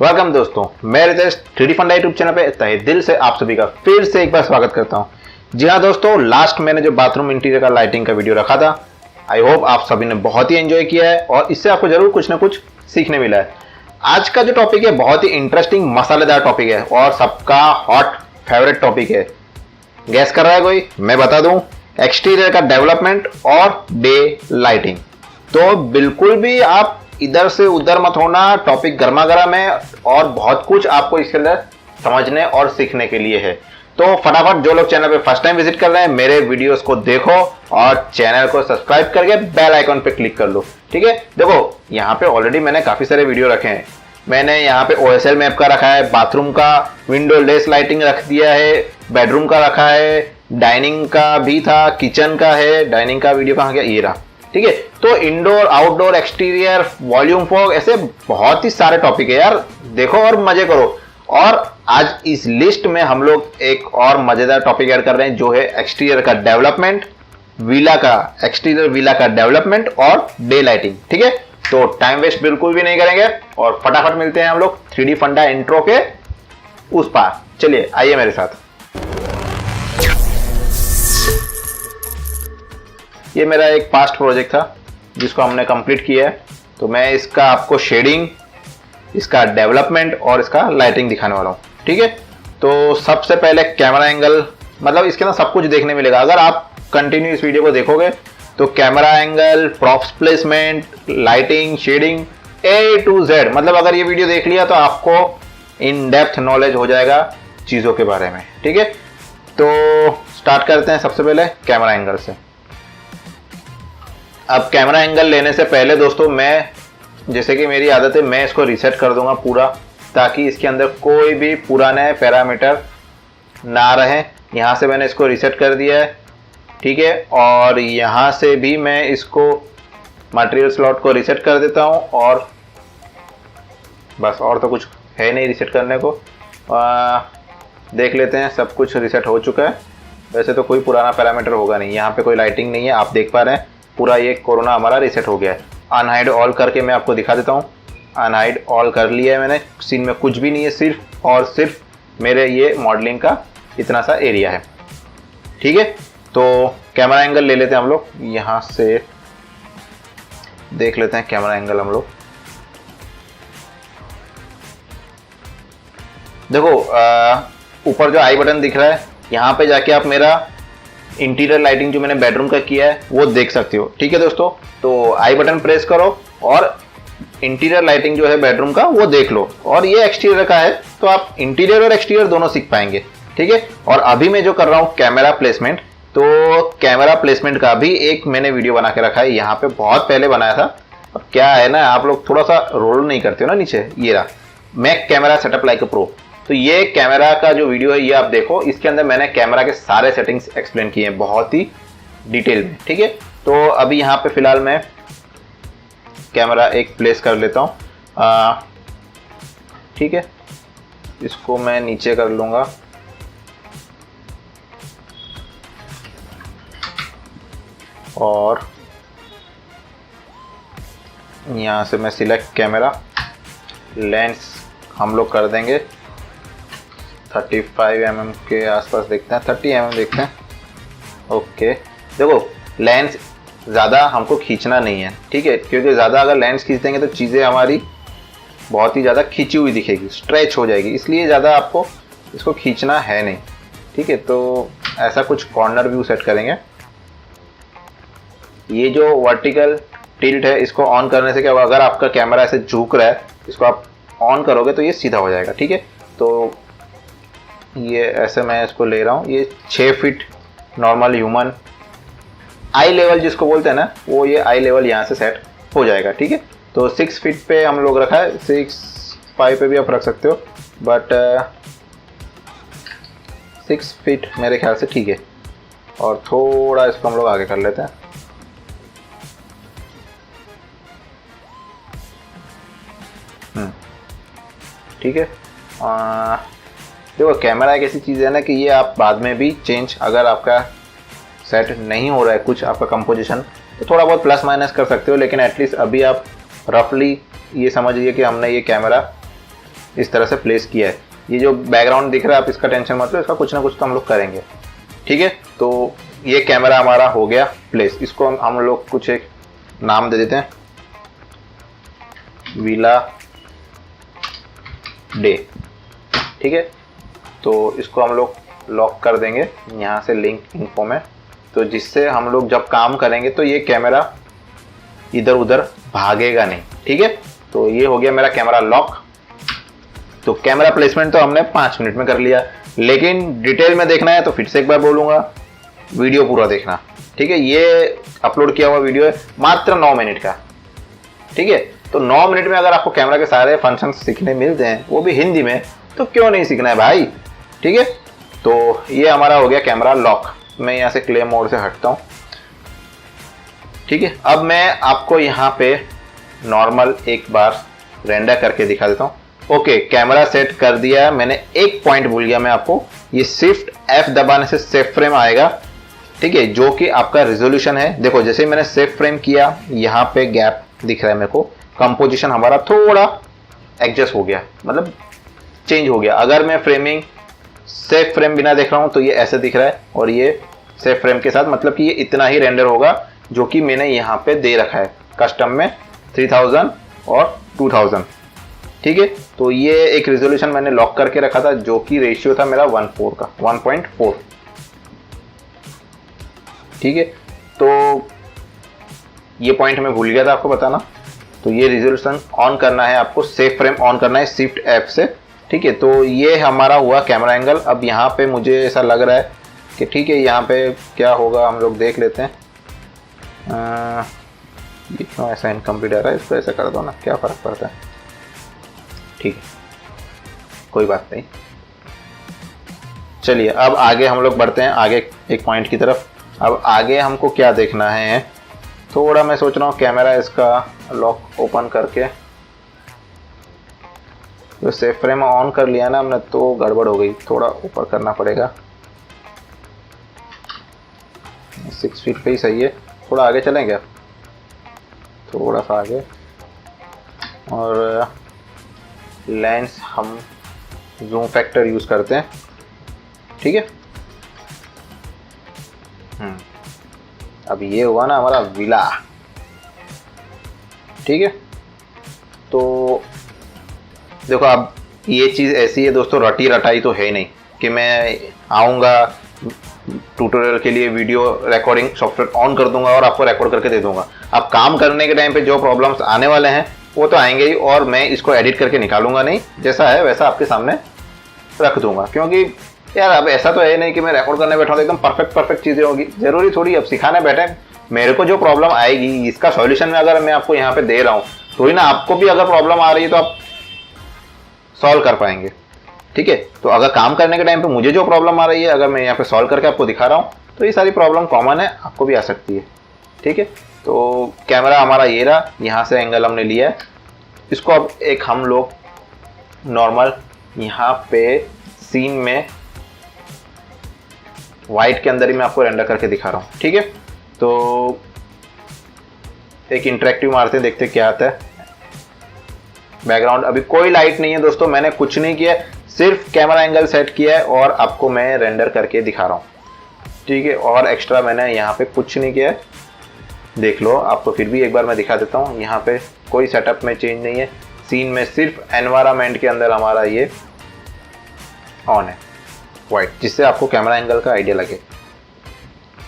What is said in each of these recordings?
Welcome दोस्तों, मैं Ritesh 3D फंडा यूट्यूब चैनल पे तहे दिल से आप सभी का फिर से एक बार स्वागत करता हूं। जी हाँ दोस्तों, लास्ट मैंने जो बाथरूम इंटीरियर का लाइटिंग का वीडियो रखा था, आई होप आप सभी ने बहुत ही एंजॉय किया है और इससे आपको जरूर कुछ ना कुछ सीखने मिला है। आज का जो टॉपिक है बहुत ही इंटरेस्टिंग मसालेदार टॉपिक है और सबका हॉट फेवरेट टॉपिक है। गैस कर रहा है कोई? मैं बता दूं, एक्सटीरियर का डेवलपमेंट और डे लाइटिंग। तो बिल्कुल भी आप इधर से उधर मत होना, टॉपिक गर्मा गर्म है और बहुत कुछ आपको इसके अंदर समझने और सीखने के लिए है। तो फटाफट जो लोग चैनल पे फर्स्ट टाइम विजिट कर रहे हैं, मेरे वीडियोस को देखो और चैनल को सब्सक्राइब करके बेल आइकन पे क्लिक कर लो। ठीक है, देखो यहाँ पे ऑलरेडी मैंने काफी सारे वीडियो रखे हैं। मैंने यहाँ पे OSL मैप का रखा है, बाथरूम का विंडो लेस लाइटिंग रख दिया है, बेडरूम का रखा है, डाइनिंग का भी था, किचन का है। डाइनिंग का वीडियो कहाँ गया? ये रहा। ठीक है, तो indoor, outdoor, exterior, volume fog, ऐसे बहुत ही सारे टॉपिक है यार। देखो और मजे करो। और आज इस लिस्ट में हम लोग एक और मजेदार टॉपिक ऐड कर रहे हैं, जो है एक्सटीरियर का डेवलपमेंट, विला का एक्सटीरियर, विला का डेवलपमेंट और डे लाइटिंग। ठीक है, तो टाइम वेस्ट बिल्कुल भी नहीं करेंगे और फटाफट मिलते हैं हम लोग 3D फंडा इंट्रो के उस पार। चलिए आइए मेरे साथ। ये मेरा एक पास्ट प्रोजेक्ट था जिसको हमने कंप्लीट किया है, तो मैं इसका आपको शेडिंग, इसका डेवलपमेंट और इसका लाइटिंग दिखाने वाला हूँ। ठीक है, तो सबसे पहले कैमरा एंगल, मतलब इसके अंदर सब कुछ देखने मिलेगा अगर आप कंटिन्यू इस वीडियो को देखोगे। तो camera angle, props placement, lighting, shading, A to Z, मतलब अगर ये वीडियो देख लिया तो आपको इन डेप्थ नॉलेज हो जाएगा चीज़ों के बारे में। ठीक है, तो स्टार्ट करते हैं सबसे पहले कैमरा एंगल से। अब कैमरा एंगल लेने से पहले दोस्तों, मैं, जैसे कि मेरी आदत है, मैं इसको रीसेट कर दूंगा पूरा, ताकि इसके अंदर कोई भी पुराने पैरामीटर ना रहे। यहाँ से मैंने इसको रीसेट कर दिया है। ठीक है, और यहाँ से भी मैं इसको मटेरियल स्लॉट को रीसेट कर देता हूँ और बस, और तो कुछ है नहीं रीसेट करने को। देख लेते हैं, सब कुछ रीसेट हो चुका है। वैसे तो कोई पुराना पैरामीटर होगा नहीं, यहाँ पे कोई लाइटिंग नहीं है, आप देख पा रहे हैं पूरा ये कोरोना हमारा रीसेट हो गया है। अनहाइड ऑल करके मैं आपको दिखा देता हूँ। अनहाइड ऑल कर लिया है मैंने, सीन में कुछ भी नहीं है, सिर्फ और सिर्फ मेरे ये मॉडलिंग का इतना सा एरिया है। ठीक है, तो कैमरा एंगल ले लेते हैं हम लोग। यहाँ से देख लेते हैं कैमरा एंगल हम लोग। देखो ऊपर जो आई बटन दिख रहा है, यहाँ पे जाके आप मेरा इंटीरियर लाइटिंग जो मैंने बेडरूम का किया है वो देख सकते हो। ठीक है दोस्तों, तो आई बटन प्रेस करो और इंटीरियर लाइटिंग जो है बेडरूम का वो देख लो। और ये एक्सटीरियर का है, तो आप इंटीरियर और एक्सटीरियर दोनों सीख पाएंगे। ठीक है, और अभी मैं जो कर रहा हूँ कैमरा प्लेसमेंट, तो कैमरा प्लेसमेंट का भी एक मैंने वीडियो बना के रखा है, यहाँ पे बहुत पहले बनाया था। अब क्या है ना, आप लोग थोड़ा सा रोल नहीं करते हो ना नीचे। ये रहा Mac camera setup like a pro. तो ये कैमरा का जो वीडियो है ये आप देखो, इसके अंदर मैंने कैमरा के सारे सेटिंग्स एक्सप्लेन किए हैं बहुत ही डिटेल में। ठीक है, तो अभी यहाँ पे फिलहाल मैं कैमरा एक प्लेस कर लेता हूँ। ठीक है, इसको मैं नीचे कर लूँगा और यहाँ से मैं सिलेक्ट कैमरा, लेंस हम लोग कर देंगे 35 mm के आसपास, देखते हैं 30 mm देखते हैं। ओके, देखो लेंस ज़्यादा हमको खींचना नहीं है। ठीक है, क्योंकि ज़्यादा अगर लेंस खींच देंगे तो चीज़ें हमारी बहुत ही ज़्यादा खींची हुई दिखेगी, स्ट्रेच हो जाएगी, इसलिए ज़्यादा आपको इसको खींचना है नहीं। ठीक है, तो ऐसा कुछ कॉर्नर व्यू सेट करेंगे। ये जो वर्टिकल टिल्ट है, इसको ऑन करने से क्या होगा, अगर आपका कैमरा ऐसे झुक रहा है, इसको आप ऑन करोगे तो ये सीधा हो जाएगा। ठीक है, तो ये ऐसे मैं इसको ले रहा हूँ। ये 6 फीट नॉर्मल ह्यूमन आई लेवल जिसको बोलते हैं ना, वो ये आई लेवल यहाँ से सेट हो जाएगा। ठीक है, तो 6 फीट पे हम लोग रखा है, 6'5" पे भी आप रख सकते हो, बट 6 फीट मेरे ख्याल से ठीक है। और थोड़ा इसको हम लोग आगे कर लेते हैं। ठीक है, देखो कैमरा एक ऐसी चीज़ है ना कि ये आप बाद में भी चेंज, अगर आपका सेट नहीं हो रहा है कुछ आपका कंपोजिशन, तो थोड़ा बहुत प्लस माइनस कर सकते हो, लेकिन एटलीस्ट अभी आप रफली ये समझिए कि हमने ये कैमरा इस तरह से प्लेस किया है। ये जो बैकग्राउंड दिख रहा है आप इसका टेंशन मत लो, इसका कुछ ना कुछ तो हम लोग करेंगे, ठीक है। तो ये कैमरा हमारा हो गया प्लेस, इसको हम लोग कुछ एक नाम दे देते हैं, विला डे, ठीक है। तो इसको हम लोग लॉक कर देंगे यहाँ से लिंक इन्फो में, तो जिससे हम लोग जब काम करेंगे तो ये कैमरा इधर उधर भागेगा नहीं, ठीक है। तो ये हो गया मेरा कैमरा लॉक। तो कैमरा प्लेसमेंट तो हमने 5 मिनट में कर लिया, लेकिन डिटेल में देखना है तो फिर से एक बार बोलूँगा, वीडियो पूरा देखना, ठीक है। ये अपलोड किया हुआ वीडियो है मात्र 9 मिनट का, ठीक है। तो 9 मिनट में अगर आपको कैमरा के सारे फंक्शन सीखने मिलते हैं, वो भी हिंदी में, तो क्यों नहीं सीखना है भाई, ठीक है। तो ये हमारा हो गया कैमरा लॉक। मैं यहाँ से क्ले मोड से हटता हूँ, ठीक है। अब मैं आपको यहाँ पे नॉर्मल एक बार रेंडर करके दिखा देता हूँ। ओके, कैमरा सेट कर दिया है मैंने। एक पॉइंट भूल गया मैं आपको, ये शिफ्ट F दबाने से सेफ फ्रेम आएगा, ठीक है, जो कि आपका रिजोल्यूशन है। देखो जैसे मैंने सेफ फ्रेम किया, यहाँ पे गैप दिख रहा है मेरे को, कंपोजिशन हमारा थोड़ा एडजस्ट हो गया, मतलब चेंज हो गया। अगर मैं फ्रेमिंग सेफ फ्रेम बिना देख रहा हूँ तो ये ऐसे दिख रहा है, और ये सेफ फ्रेम के साथ, मतलब कि ये इतना ही रेंडर होगा जो कि मैंने यहाँ पे दे रखा है कस्टम में 3000 और 2000, ठीक है। तो ये एक रिजोल्यूशन मैंने लॉक करके रखा था, जो कि रेशियो था मेरा 1:4 का, 1.4, ठीक है। तो ये पॉइंट मैं भूल गया था आपको बताना। तो ये रिजोल्यूशन ऑन करना है आपको, सेफ फ्रेम ऑन करना है शिफ्ट F से, ठीक है। तो ये हमारा हुआ कैमरा एंगल। अब यहाँ पे मुझे ऐसा लग रहा है कि ठीक है, यहाँ पे क्या होगा हम लोग देख लेते हैं। ये क्यों ऐसा इनकम्प्लीट आ रहा है, इसको ऐसा कर दो ना, क्या फ़र्क पड़ता है, ठीक है, कोई बात नहीं। चलिए अब आगे हम लोग बढ़ते हैं, आगे एक पॉइंट की तरफ। अब आगे हमको क्या देखना है, थोड़ा मैं सोच रहा हूँ कैमरा इसका लॉक ओपन करके, तो सेफ फ्रेम ऑन कर लिया ना हमने, तो गड़बड़ हो गई, थोड़ा ऊपर करना पड़ेगा। 6 फीट पे ही सही है, थोड़ा आगे चलें क्या, थोड़ा सा आगे। और लेंस हम जूम फैक्टर यूज़ करते हैं, ठीक है। अब ये हुआ ना हमारा विला, ठीक है। तो देखो अब ये चीज़ ऐसी है दोस्तों, रटी रटाई तो है नहीं कि मैं आऊँगा ट्यूटोरियल के लिए वीडियो रिकॉर्डिंग सॉफ्टवेयर ऑन कर दूंगा और आपको रिकॉर्ड करके दे दूंगा। अब काम करने के टाइम पे जो प्रॉब्लम्स आने वाले हैं वो तो आएंगे ही, और मैं इसको एडिट करके निकालूंगा नहीं, जैसा है वैसा आपके सामने रख दूंगा। क्योंकि यार अब ऐसा तो है नहीं कि मैं रिकॉर्ड करने बैठा हूँ एकदम परफेक्ट चीज़ें होगी, ज़रूरी थोड़ी। अब सिखाने बैठे, मेरे को जो प्रॉब्लम आएगी इसका सॉल्यूशन में अगर मैं आपको यहाँ पे दे रहा हूँ, थोड़ी ना आपको भी अगर प्रॉब्लम आ रही है तो आप सॉल्व कर पाएंगे, ठीक है। तो अगर काम करने के टाइम पे मुझे जो प्रॉब्लम आ रही है, अगर मैं यहाँ पे सॉल्व करके आपको दिखा रहा हूँ, तो ये सारी प्रॉब्लम कॉमन है, आपको भी आ सकती है, ठीक है। तो कैमरा हमारा ये रहा, यहाँ से एंगल हमने लिया है। इसको अब एक हम लोग नॉर्मल यहाँ पे सीन में वाइट के अंदर ही मैं आपको रेंडर करके दिखा रहा हूँ, ठीक है। तो एक इंटरेक्टिव मारते हैं, देखते क्या आता है। बैकग्राउंड अभी कोई लाइट नहीं है दोस्तों, मैंने कुछ नहीं किया, सिर्फ कैमरा एंगल सेट किया है और आपको मैं रेंडर करके दिखा रहा हूँ, ठीक है। और एक्स्ट्रा मैंने यहाँ पे कुछ नहीं किया है, देख लो। आपको फिर भी एक बार मैं दिखा देता हूँ, यहाँ पे कोई सेटअप में चेंज नहीं है, सीन में सिर्फ एनवायरनमेंट के अंदर हमारा ये ऑन है वाइट, जिससे आपको कैमरा एंगल का आइडिया लगे।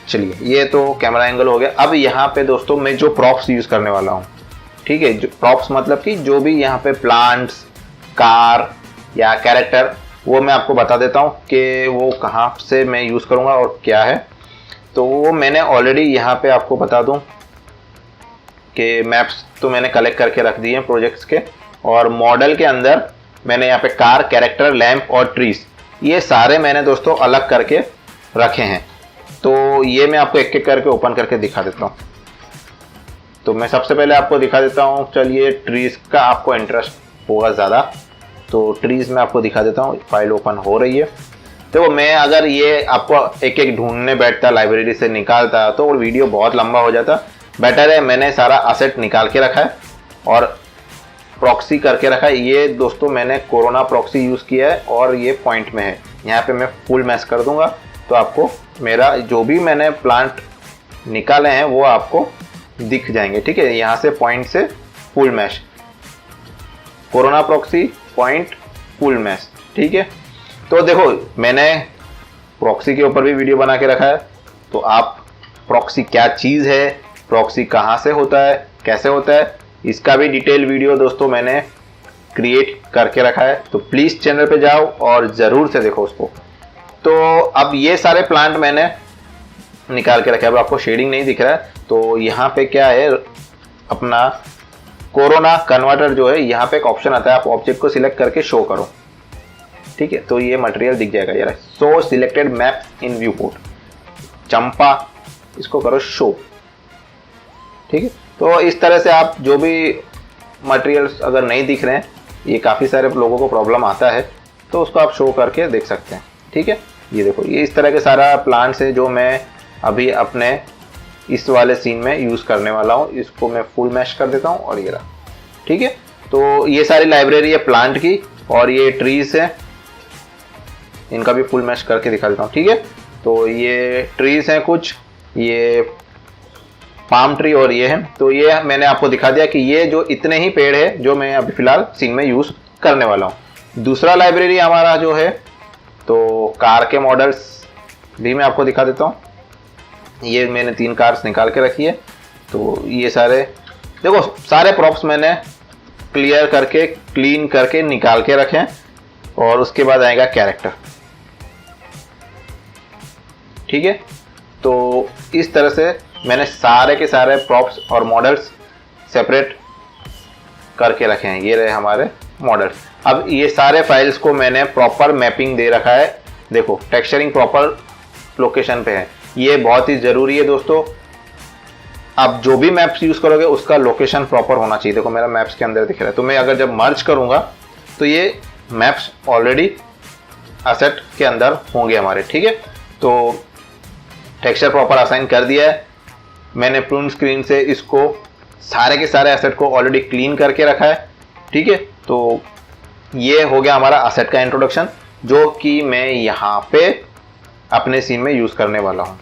चलिए ये तो कैमरा एंगल हो गया। अब यहाँ पे दोस्तों मैं जो प्रॉप्स यूज़ करने वाला हूँ, ठीक है, जो प्रॉप्स मतलब कि जो भी यहाँ पे प्लांट्स, कार या कैरेक्टर, वो मैं आपको बता देता हूँ कि वो कहाँ से मैं यूज़ करूँगा और क्या है। तो वो मैंने ऑलरेडी यहाँ पे आपको बता दूँ कि मैप्स तो मैंने कलेक्ट करके रख दिए हैं प्रोजेक्ट्स के, और मॉडल के अंदर मैंने यहाँ पे कार, कैरेक्टर, लैंप और ट्रीज, ये सारे मैंने दोस्तों अलग करके रखे हैं। तो ये मैं आपको एक एक करके ओपन करके दिखा देता हूँ। तो मैं सबसे पहले आपको दिखा देता हूँ, चलिए ट्रीज का आपको इंटरेस्ट होगा ज़्यादा, तो ट्रीज में आपको दिखा देता हूँ। फाइल ओपन हो रही है। तो मैं अगर ये आपको एक एक ढूंढने बैठता, लाइब्रेरी से निकालता, तो वीडियो बहुत लंबा हो जाता। बेटर है मैंने सारा असेट निकाल के रखा है और प्रॉक्सी करके रखा है। ये दोस्तों मैंने कोरोना प्रॉक्सी यूज़ किया है और ये पॉइंट में है। यहाँ पे मैं फुल मैश कर दूंगा तो आपको मेरा जो भी मैंने प्लांट निकाले हैं वो आपको दिख जाएंगे। ठीक है, यहाँ से पॉइंट से full mesh, corona proxy, point, full mesh. ठीक है, तो देखो मैंने प्रॉक्सी के ऊपर भी वीडियो बना के रखा है, तो आप प्रॉक्सी क्या चीज़ है, प्रॉक्सी कहाँ से होता है, कैसे होता है, इसका भी डिटेल वीडियो दोस्तों मैंने क्रिएट करके रखा है। तो प्लीज़ चैनल पे जाओ और ज़रूर से देखो उसको। तो अब ये सारे प्लांट मैंने निकाल के रखे। अब आपको शेडिंग नहीं दिख रहा है तो यहाँ पे क्या है, अपना कोरोना कन्वर्टर जो है, यहाँ पे एक ऑप्शन आता है, आप ऑब्जेक्ट को सिलेक्ट करके शो करो। ठीक है, तो ये मटेरियल दिख जाएगा यार, show selected map in viewport, Champa, इसको करो शो। ठीक है, तो इस तरह से आप जो भी मटेरियल्स अगर नहीं दिख रहे हैं, ये काफ़ी सारे लोगों को प्रॉब्लम आता है, तो उसको आप शो करके देख सकते हैं। ठीक है, ये देखो ये इस तरह के सारा प्लांट्स है जो मैं अभी अपने इस वाले सीन में यूज़ करने वाला हूँ। इसको मैं फुल मैश कर देता हूँ और ये रहा। ठीक है, तो ये सारी लाइब्रेरी है प्लांट की और ये ट्रीज है, इनका भी फुल मैश करके दिखा देता हूँ। ठीक है, तो ये ट्रीज हैं कुछ, ये पाम ट्री और ये है। तो ये मैंने आपको दिखा दिया कि ये जो इतने ही पेड़ है जो मैं अभी फिलहाल सीन में यूज़ करने वाला हूँ। दूसरा लाइब्रेरी हमारा जो है, तो कार के मॉडल्स भी मैं आपको दिखा देता हूँ। ये मैंने 3 कार्स निकाल के रखी है। तो ये सारे देखो, सारे प्रॉप्स मैंने क्लियर करके, क्लीन करके निकाल के रखे हैं। और उसके बाद आएगा कैरेक्टर। ठीक है, तो इस तरह से मैंने सारे के सारे प्रॉप्स और मॉडल्स सेपरेट करके रखे हैं। ये रहे हमारे मॉडल्स। अब ये सारे फाइल्स को मैंने प्रॉपर मैपिंग दे रखा है। देखो टेक्सचरिंग प्रॉपर लोकेशन पे है, ये बहुत ही ज़रूरी है दोस्तों। आप जो भी मैप्स यूज़ करोगे उसका लोकेशन प्रॉपर होना चाहिए। देखो मेरा मैप्स के अंदर दिख रहा है, तो मैं अगर जब मर्ज करूँगा तो ये मैप्स ऑलरेडी असेट के अंदर होंगे हमारे। ठीक है, तो टेक्सचर प्रॉपर असाइन कर दिया है मैंने। प्रून स्क्रीन से इसको सारे के सारे एसेट को ऑलरेडी क्लीन करके रखा है। ठीक है, तो ये हो गया हमारा एसेट का इंट्रोडक्शन, जो कि मैं यहाँ पे अपने सीन में यूज़ करने वाला हूँ।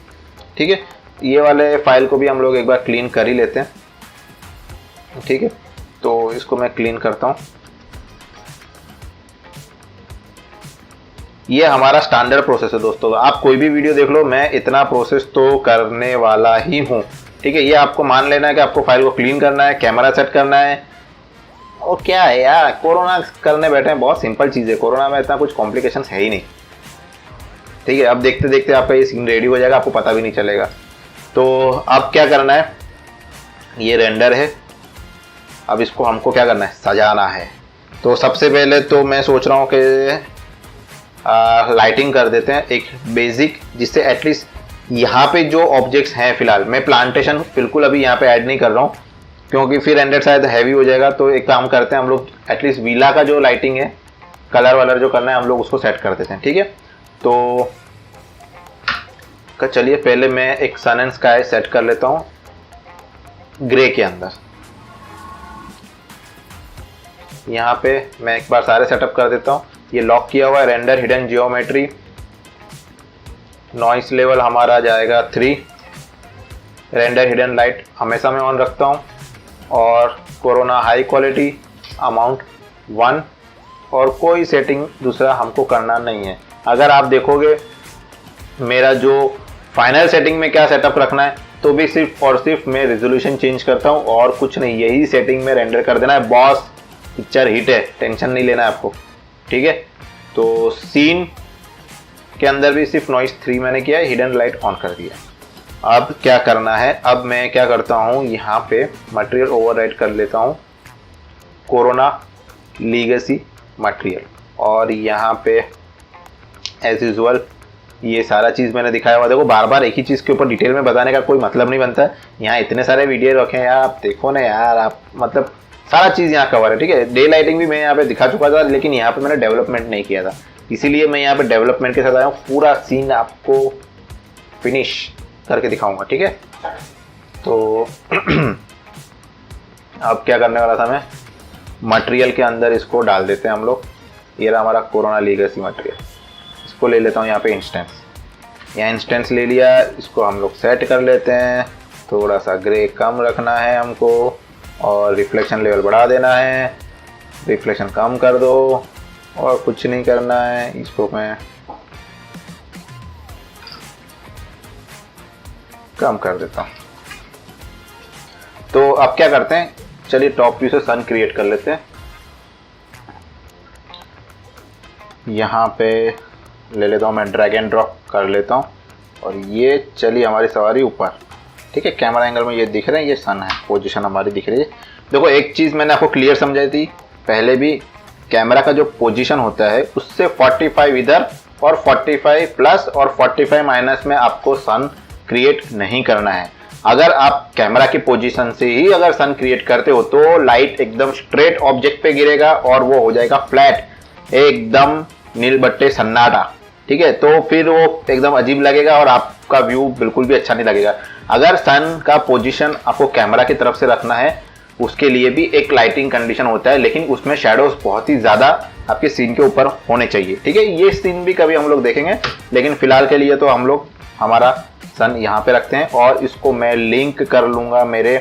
ठीक है, ये वाले फाइल को भी हम लोग एक बार क्लीन कर ही लेते हैं। ठीक है, तो इसको मैं क्लीन करता हूँ। ये हमारा स्टैंडर्ड प्रोसेस है दोस्तों। आप कोई भी वीडियो देख लो, मैं इतना प्रोसेस तो करने वाला ही हूँ। ठीक है, ये आपको मान लेना है कि आपको फाइल को क्लीन करना है, कैमरा सेट करना है, और क्या है यार, कोरोना करने बैठे हैं, बहुत सिंपल चीज़ है। कोरोना में इतना कुछ कॉम्प्लिकेशंस है ही नहीं। ठीक है, अब देखते देखते आपका ये सीन रेडी हो जाएगा, आपको पता भी नहीं चलेगा। तो अब क्या करना है, ये रेंडर है, अब इसको हमको क्या करना है, सजाना है। तो सबसे पहले तो मैं सोच रहा हूँ कि लाइटिंग कर देते हैं एक बेसिक, जिससे एटलीस्ट यहाँ पे जो ऑब्जेक्ट्स हैं, फिलहाल मैं प्लांटेशन बिल्कुल अभी यहाँ पे ऐड नहीं कर रहा हूँ क्योंकि फिर रेंडर शायद हैवी हो जाएगा। तो एक काम करते हैं हम लोग, एटलीस्ट वीला का जो लाइटिंग है, कलर वलर जो करना है, हम लोग उसको सेट कर देते हैं। ठीक है, तो चलिए पहले मैं एक सन एंड स्काई सेट कर लेता हूँ ग्रे के अंदर। यहाँ पे मैं एक बार सारे सेटअप कर देता हूँ। ये लॉक किया हुआ है, render hidden geometry, noise level हमारा जाएगा 3, रेंडर हिडन लाइट हमेशा मैं ऑन रखता हूँ, और कोरोना हाई क्वालिटी अमाउंट 1, और कोई सेटिंग दूसरा हमको करना नहीं है। अगर आप देखोगे मेरा जो फाइनल सेटिंग में क्या सेटअप रखना है, तो भी सिर्फ और सिर्फ मैं रेजोल्यूशन चेंज करता हूँ और कुछ नहीं, यही सेटिंग में रेंडर कर देना है। बॉस पिक्चर हिट है, टेंशन नहीं लेना है आपको। ठीक है, तो सीन के अंदर भी सिर्फ नॉइस 3 मैंने किया है, हिडन लाइट ऑन कर दिया। अब क्या करना है, अब मैं क्या करता हूँ, यहाँ पे मटेरियल ओवरराइड कर लेता हूँ कोरोना लीगेसी मटेरियल, और यहाँ पे एज यूजुअल ये सारा चीज़ मैंने दिखाया हुआ। देखो बार बार एक ही चीज़ के ऊपर डिटेल में बताने का कोई मतलब नहीं बनता है। यहाँ इतने सारे वीडियो रखे हैं यार, आप देखो ना यार, आप मतलब सारा चीज़ यहाँ कवर है। ठीक है, डे लाइटिंग भी मैं यहाँ पे दिखा चुका था, लेकिन यहाँ पे मैंने डेवलपमेंट नहीं किया था, इसीलिए मैं यहाँ पे डेवलपमेंट के साथ आया हूँ। पूरा सीन आपको फिनिश करके दिखाऊंगा। ठीक है, तो अब क्या करने वाला था मैं, मटेरियल के अंदर इसको डाल देते हैं हम लोग। ये रहा हमारा कोरोना लीगेसी मटेरियल। इसको ले लेता हूँ यहाँ पे इंस्टेंस, यहाँ इंस्टेंस ले लिया। इसको हम लोग सेट कर लेते हैं। थोड़ा सा ग्रे कम रखना है हमको और रिफ्लेक्शन लेवल बढ़ा देना है। रिफ्लेक्शन कम कर दो और कुछ नहीं करना है। इसको मैं कम कर देता हूँ। तो अब क्या करते हैं, चलिए टॉप व्यू से सन क्रिएट कर लेते हैं। यहाँ पे ले लेता हूँ मैं, ड्रैग एंड ड्रॉप कर लेता हूँ और ये चलिए हमारी सवारी ऊपर। ठीक है, कैमरा एंगल में ये दिख रहे हैं, ये सन है, पोजीशन हमारी दिख रही है। देखो एक चीज़ मैंने आपको क्लियर समझाई थी पहले भी, कैमरा का जो पोजीशन होता है उससे 45 इधर और 45 प्लस और 45 माइनस में आपको सन क्रिएट नहीं करना है। अगर आप कैमरा की पोजीशन से ही अगर सन क्रिएट करते हो तो लाइट एकदम स्ट्रेट ऑब्जेक्ट पे गिरेगा और वो हो जाएगा फ्लैट, एकदम नील बट्टे सन्नाटा। ठीक है, तो फिर वो एकदम अजीब लगेगा और आपका व्यू बिल्कुल भी अच्छा नहीं लगेगा। अगर सन का पोजीशन आपको कैमरा की तरफ से रखना है उसके लिए भी एक लाइटिंग कंडीशन होता है, लेकिन उसमें शैडोज बहुत ही ज़्यादा आपके सीन के ऊपर होने चाहिए। ठीक है, ये सीन भी कभी हम लोग देखेंगे, लेकिन फिलहाल के लिए तो हम लोग हमारा सन यहाँ पे रखते हैं और इसको मैं लिंक कर लूँगा मेरे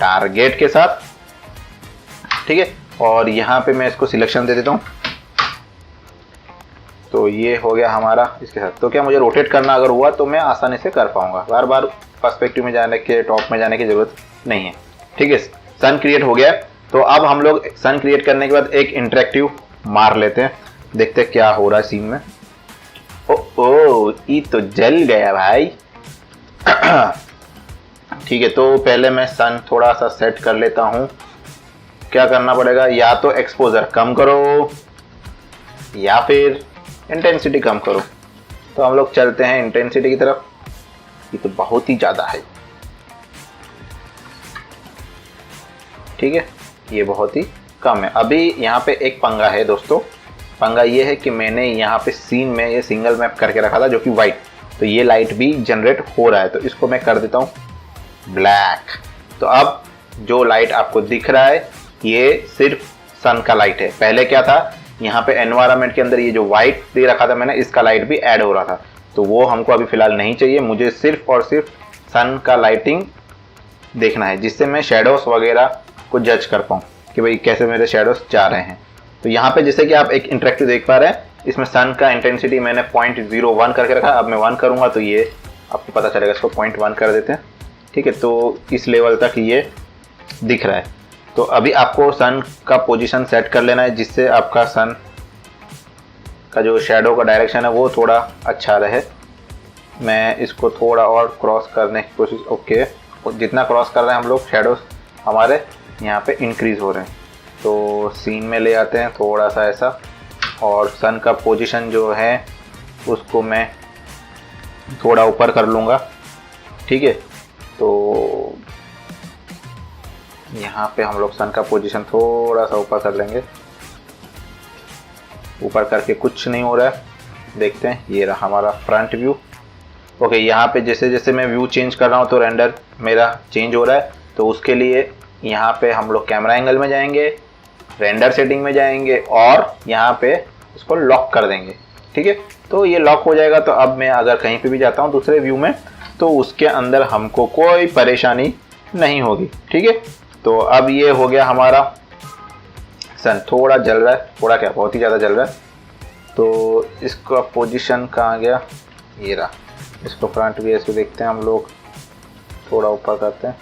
टारगेट के साथ। ठीक है, और यहाँ पे मैं इसको सिलेक्शन दे देता हूँ। तो ये हो गया हमारा इसके साथ। तो क्या मुझे रोटेट करना अगर हुआ तो मैं आसानी से कर पाऊंगा, बार बार पर्सपेक्टिव में जाने के, टॉप में जाने की जरूरत नहीं है। ठीक है, सन क्रिएट हो गया। तो अब हम लोग सन क्रिएट करने के बाद एक इंटरेक्टिव मार लेते हैं, देखते हैं क्या हो रहा है सीन में। ओ ये तो जल गया भाई। ठीक है, तो पहले मैं सन थोड़ा सा सेट कर लेता हूँ। क्या करना पड़ेगा, या तो एक्सपोजर कम करो या फिर इंटेंसिटी कम करो। तो हम लोग चलते हैं इंटेंसिटी की तरफ। ये तो बहुत ही ज़्यादा है। ठीक है, ये बहुत ही कम है। अभी यहाँ पे एक पंगा है दोस्तों, पंगा ये है कि मैंने यहाँ पे सीन में ये सिंगल मैप करके रखा था जो कि वाइट, तो ये लाइट भी जनरेट हो रहा है। तो इसको मैं कर देता हूँ ब्लैक। तो अब जो लाइट आपको दिख रहा है ये सिर्फ सन का लाइट है। पहले क्या था, यहाँ पे एनवायरनमेंट के अंदर ये जो वाइट दे रखा था मैंने, इसका लाइट भी ऐड हो रहा था। तो वो हमको अभी फिलहाल नहीं चाहिए, मुझे सिर्फ और सिर्फ सन का लाइटिंग देखना है, जिससे मैं शेडोज वगैरह को जज कर पाऊँ कि भाई कैसे मेरे शेडोज जा रहे हैं। तो यहाँ पे जैसे कि आप एक इंटरेक्टिव देख पा रहे हैं, इसमें सन का इंटेंसिटी मैंने 0.01 करके रखा। अब मैं 1 करूँगा तो ये आपको पता चलेगा। इसको 0.1 कर देते हैं। ठीक है, तो इस लेवल तक ये दिख रहा है। तो अभी आपको सन का पोजीशन सेट कर लेना है, जिससे आपका सन का जो शैडो का डायरेक्शन है वो थोड़ा अच्छा रहे। मैं इसको थोड़ा और क्रॉस करने की कोशिश, ओके, जितना क्रॉस कर रहे हैं हम लोग शैडोज हमारे यहाँ पे इंक्रीज हो रहे हैं। तो सीन में ले आते हैं थोड़ा सा ऐसा, और सन का पोजीशन जो है उसको मैं थोड़ा ऊपर कर लूँगा। ठीक है, तो यहाँ पे हम लोग सन का पोजीशन थोड़ा सा ऊपर कर लेंगे। ऊपर करके कुछ नहीं हो रहा है, देखते हैं। ये रहा हमारा फ्रंट व्यू। ओके, यहाँ पे जैसे जैसे मैं व्यू चेंज कर रहा हूँ तो रेंडर मेरा चेंज हो रहा है। तो उसके लिए यहाँ पे हम लोग कैमरा एंगल में जाएंगे, रेंडर सेटिंग में जाएंगे और यहाँ पे इसको लॉक कर देंगे। ठीक है, तो ये लॉक हो जाएगा। तो अब मैं अगर कहीं पे भी जाता हूँ दूसरे व्यू में तो उसके अंदर हमको कोई परेशानी नहीं होगी। ठीक है, तो अब ये हो गया हमारा सन। थोड़ा जल रहा है, थोड़ा क्या, बहुत ही ज़्यादा जल रहा है। तो इसका पोजीशन कहाँ गया, ये रहा। इसको फ्रंट व्यू से देखते हैं हम लोग, थोड़ा ऊपर करते हैं।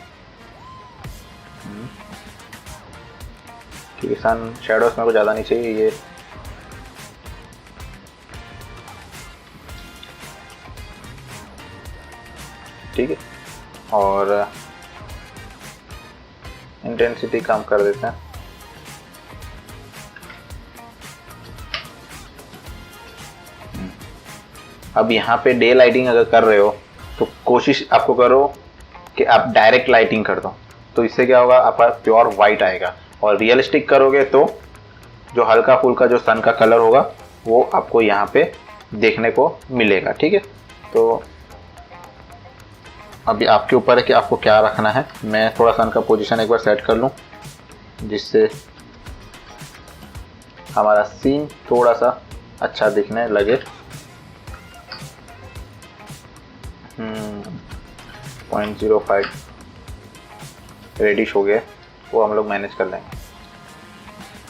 ठीक है, सन शैडोज मेरे को ज़्यादा नहीं चाहिए ये। ठीक है, और इंटेंसिटी कम कर देते हैं। अब यहाँ पे डे लाइटिंग अगर कर रहे हो तो कोशिश आपको करो कि आप डायरेक्ट लाइटिंग कर दो। तो इससे क्या होगा, आपका प्योर वाइट आएगा। और रियलिस्टिक करोगे तो जो हल्का फुल्का जो सन का कलर होगा वो आपको यहाँ पे देखने को मिलेगा। ठीक है, तो अभी आपके ऊपर है कि आपको क्या रखना है। मैं थोड़ा सन का पोजीशन एक बार सेट कर लूँ, जिससे हमारा सीन थोड़ा सा अच्छा दिखने लगे। 0.05 रेडिश हो गया, वो हम लोग मैनेज कर लेंगे।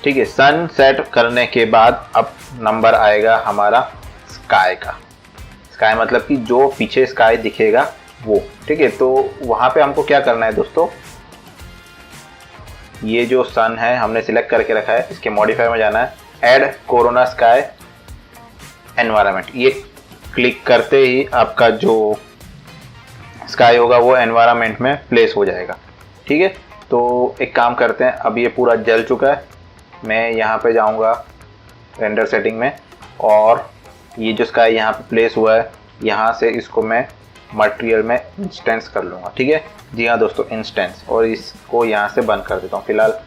ठीक है, सन सेट करने के बाद अब नंबर आएगा हमारा स्काई का। स्काई मतलब कि जो पीछे स्काई दिखेगा वो। ठीक है, तो वहां पे हमको क्या करना है दोस्तों, ये जो सन है हमने सिलेक्ट करके रखा है, इसके मॉडिफायर में जाना है, ऐड कोरोना स्काई एनवायरनमेंट। ये क्लिक करते ही आपका जो स्काई होगा वो एनवायरनमेंट में प्लेस हो जाएगा। ठीक है, तो एक काम करते हैं, अब ये पूरा जल चुका है, मैं यहाँ पे जाऊँगा रेंडर सेटिंग में, और ये जो स्काई यहाँ पे प्लेस हुआ है, यहाँ से इसको मैं मटेरियल में इंस्टेंस कर लूँगा। ठीक है, जी हाँ दोस्तों, इंस्टेंस, और इसको यहाँ से बंद कर देता हूँ। फिलहाल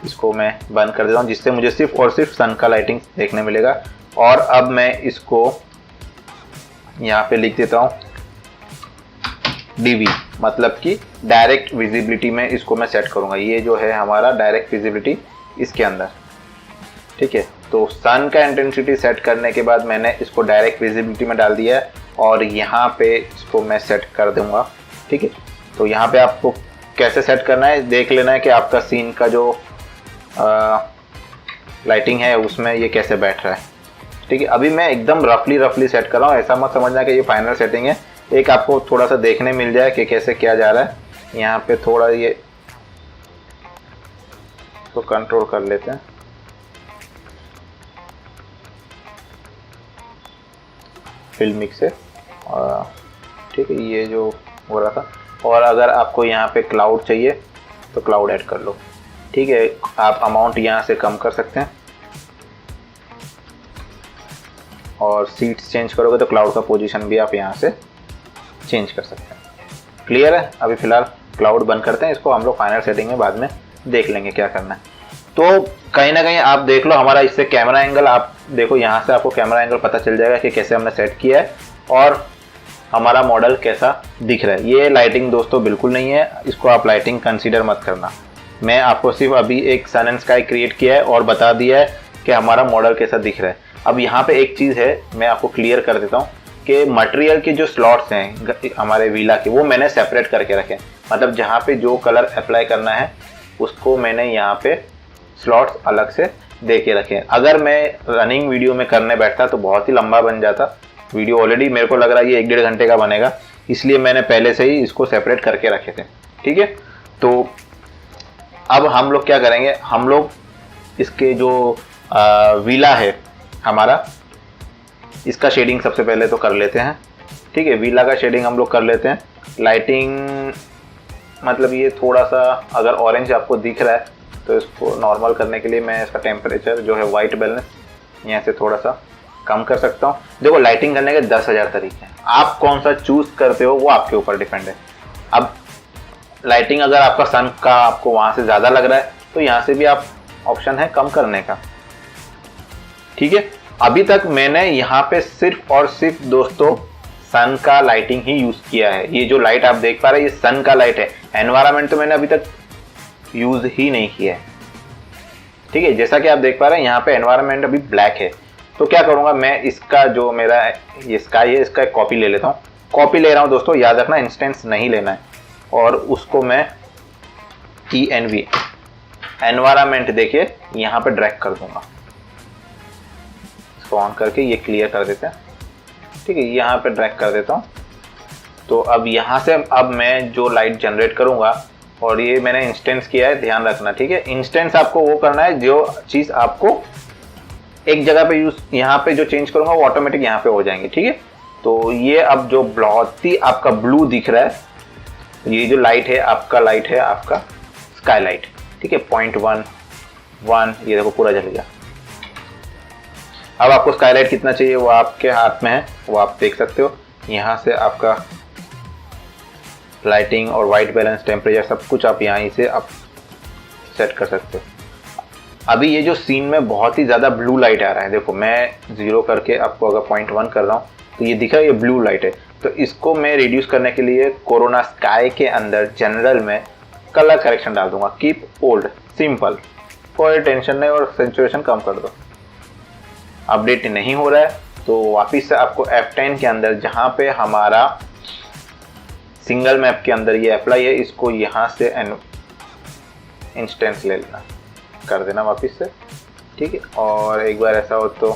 इसको मैं बंद कर देता हूँ, जिससे मुझे सिर्फ और सिर्फ सन का लाइटिंग देखने मिलेगा। और अब मैं इसको यहाँ पे लिख देता हूँ DV, मतलब कि डायरेक्ट विजिबिलिटी में इसको मैं सेट करूँगा। ये जो है हमारा डायरेक्ट विजिबिलिटी इसके अंदर। ठीक है, तो सन का इंटेंसिटी सेट करने के बाद मैंने इसको डायरेक्ट विजिबिलिटी में डाल दिया है, और यहाँ पे इसको मैं सेट कर दूंगा। ठीक है, तो यहाँ पे आपको कैसे सेट करना है देख लेना है कि आपका सीन का जो लाइटिंग है उसमें ये कैसे बैठ रहा है। ठीक है, अभी मैं एकदम रफली सेट कर रहा हूँ, ऐसा मत समझना कि ये फाइनल सेटिंग है। एक आपको थोड़ा सा देखने मिल जाए कि कैसे किया जा रहा है। यहाँ पे थोड़ा ये तो कंट्रोल कर लेते हैं। फिल्मिक से, ठीक है, ये जो हो रहा था। और अगर आपको यहाँ पे क्लाउड चाहिए तो क्लाउड ऐड कर लो। ठीक है, आप अमाउंट यहाँ से कम कर सकते हैं, और सीट्स चेंज करोगे तो क्लाउड का पोजीशन भी आप यहाँ से चेंज कर सकते हैं। क्लियर है? अभी फिलहाल क्लाउड बंद करते हैं, इसको हम लोग फाइनल सेटिंग में बाद में देख लेंगे क्या करना है। तो कहीं ना कहीं आप देख लो हमारा इससे कैमरा एंगल, आप देखो यहाँ से आपको कैमरा एंगल पता चल जाएगा कि कैसे हमने सेट किया है और हमारा मॉडल कैसा दिख रहा है। ये लाइटिंग दोस्तों बिल्कुल नहीं है, इसको आप लाइटिंग कंसीडर मत करना। मैं आपको सिर्फ अभी एक सन एंड स्काई क्रिएट किया है और बता दिया है कि हमारा मॉडल कैसा दिख रहा है। अब यहाँ पे एक चीज़ है, मैं आपको क्लियर कर देता हूँ कि मटेरियल के जो स्लॉट्स हैं हमारे वीला के, वो मैंने सेपरेट करके रखे। मतलब जहाँ पे जो कलर अप्लाई करना है उसको मैंने यहाँ पे स्लॉट्स अलग से दे के रखे। अगर मैं रनिंग वीडियो में करने बैठता तो बहुत ही लंबा बन जाता वीडियो। ऑलरेडी मेरे को लग रहा है ये 1-1.5 घंटे का बनेगा, इसलिए मैंने पहले से ही इसको सेपरेट करके रखे थे। ठीक है, तो अब हम लोग क्या करेंगे, हम लोग इसके जो वीला है हमारा, इसका शेडिंग सबसे पहले तो कर लेते हैं। ठीक है, वीला का शेडिंग हम लोग कर लेते हैं। लाइटिंग मतलब ये थोड़ा सा अगर ऑरेंज आपको दिख रहा है तो इसको नॉर्मल करने के लिए मैं इसका टेम्परेचर जो है वाइट बैलेंस यहाँ से थोड़ा सा कम कर सकता हूँ। देखो लाइटिंग करने के 10,000 तरीके हैं, आप कौन सा चूज करते हो वो आपके ऊपर डिपेंड है। अब लाइटिंग अगर आपका सन का आपको वहाँ से ज़्यादा लग रहा है तो यहाँ से भी आप ऑप्शन है कम करने का। ठीक है, अभी तक मैंने यहाँ पे सिर्फ और सिर्फ दोस्तों सन का लाइटिंग ही यूज किया है। ये जो लाइट आप देख पा रहे हैं ये सन का लाइट है, एनवायरनमेंट तो मैंने अभी तक यूज ही नहीं किया है। ठीक है, जैसा कि आप देख पा रहे हैं यहाँ पे एनवायरनमेंट अभी ब्लैक है। तो क्या करूंगा मैं, इसका जो मेरा ये स्काई है इसका एक कॉपी ले लेता हूँ। कॉपी ले रहा हूँ दोस्तों, याद रखना इंस्टेंस नहीं लेना है। और उसको मैं ENV एनवायरनमेंट देखिए यहाँ पे ड्रैग कर दूंगा। इसको ऑन करके ये क्लियर कर देते हैं। ठीक है, यहाँ पे ड्रैग कर देता हूँ। तो अब यहाँ से अब मैं जो लाइट जनरेट करूँगा, और ये मैंने इंस्टेंस किया है, ध्यान रखना। ठीक है, इंस्टेंस आपको वो करना है जो चीज़ आपको एक जगह पे यूज, यहाँ पे जो चेंज करूँगा वो ऑटोमेटिक यहाँ पे हो जाएंगे। ठीक है, तो ये अब जो बहुत ही आपका ब्लू दिख रहा है, ये जो लाइट है आपका, लाइट है आपका स्काई लाइट। ठीक है, 0.11 ये देखो पूरा जल गया। अब आपको स्काईलाइट कितना चाहिए वो आपके हाथ में है, वो आप देख सकते हो। यहाँ से आपका लाइटिंग और वाइट बैलेंस, टेम्परेचर, सब कुछ आप यहाँ से आप सेट कर सकते हो। अभी ये जो सीन में बहुत ही ज़्यादा ब्लू लाइट आ रहा है, देखो मैं 0 करके आपको अगर 0.1 कर रहा हूँ तो ये दिखा, ये ब्लू लाइट है। तो इसको मैं रिड्यूस करने के लिए कोरोना स्काई के अंदर जनरल में कलर करेक्शन डाल दूंगा, कीप ओल्ड सिंपल। कोई टेंशन नहीं, और सेचुरेशन कम कर दो। अपडेट नहीं हो रहा है तो वापिस से आपको F10 के अंदर जहाँ पे हमारा सिंगल मैप के अंदर ये अप्लाई है, इसको यहाँ से इंस्टेंस ले लेना, कर देना वापिस से, ठीक है। और एक बार ऐसा हो तो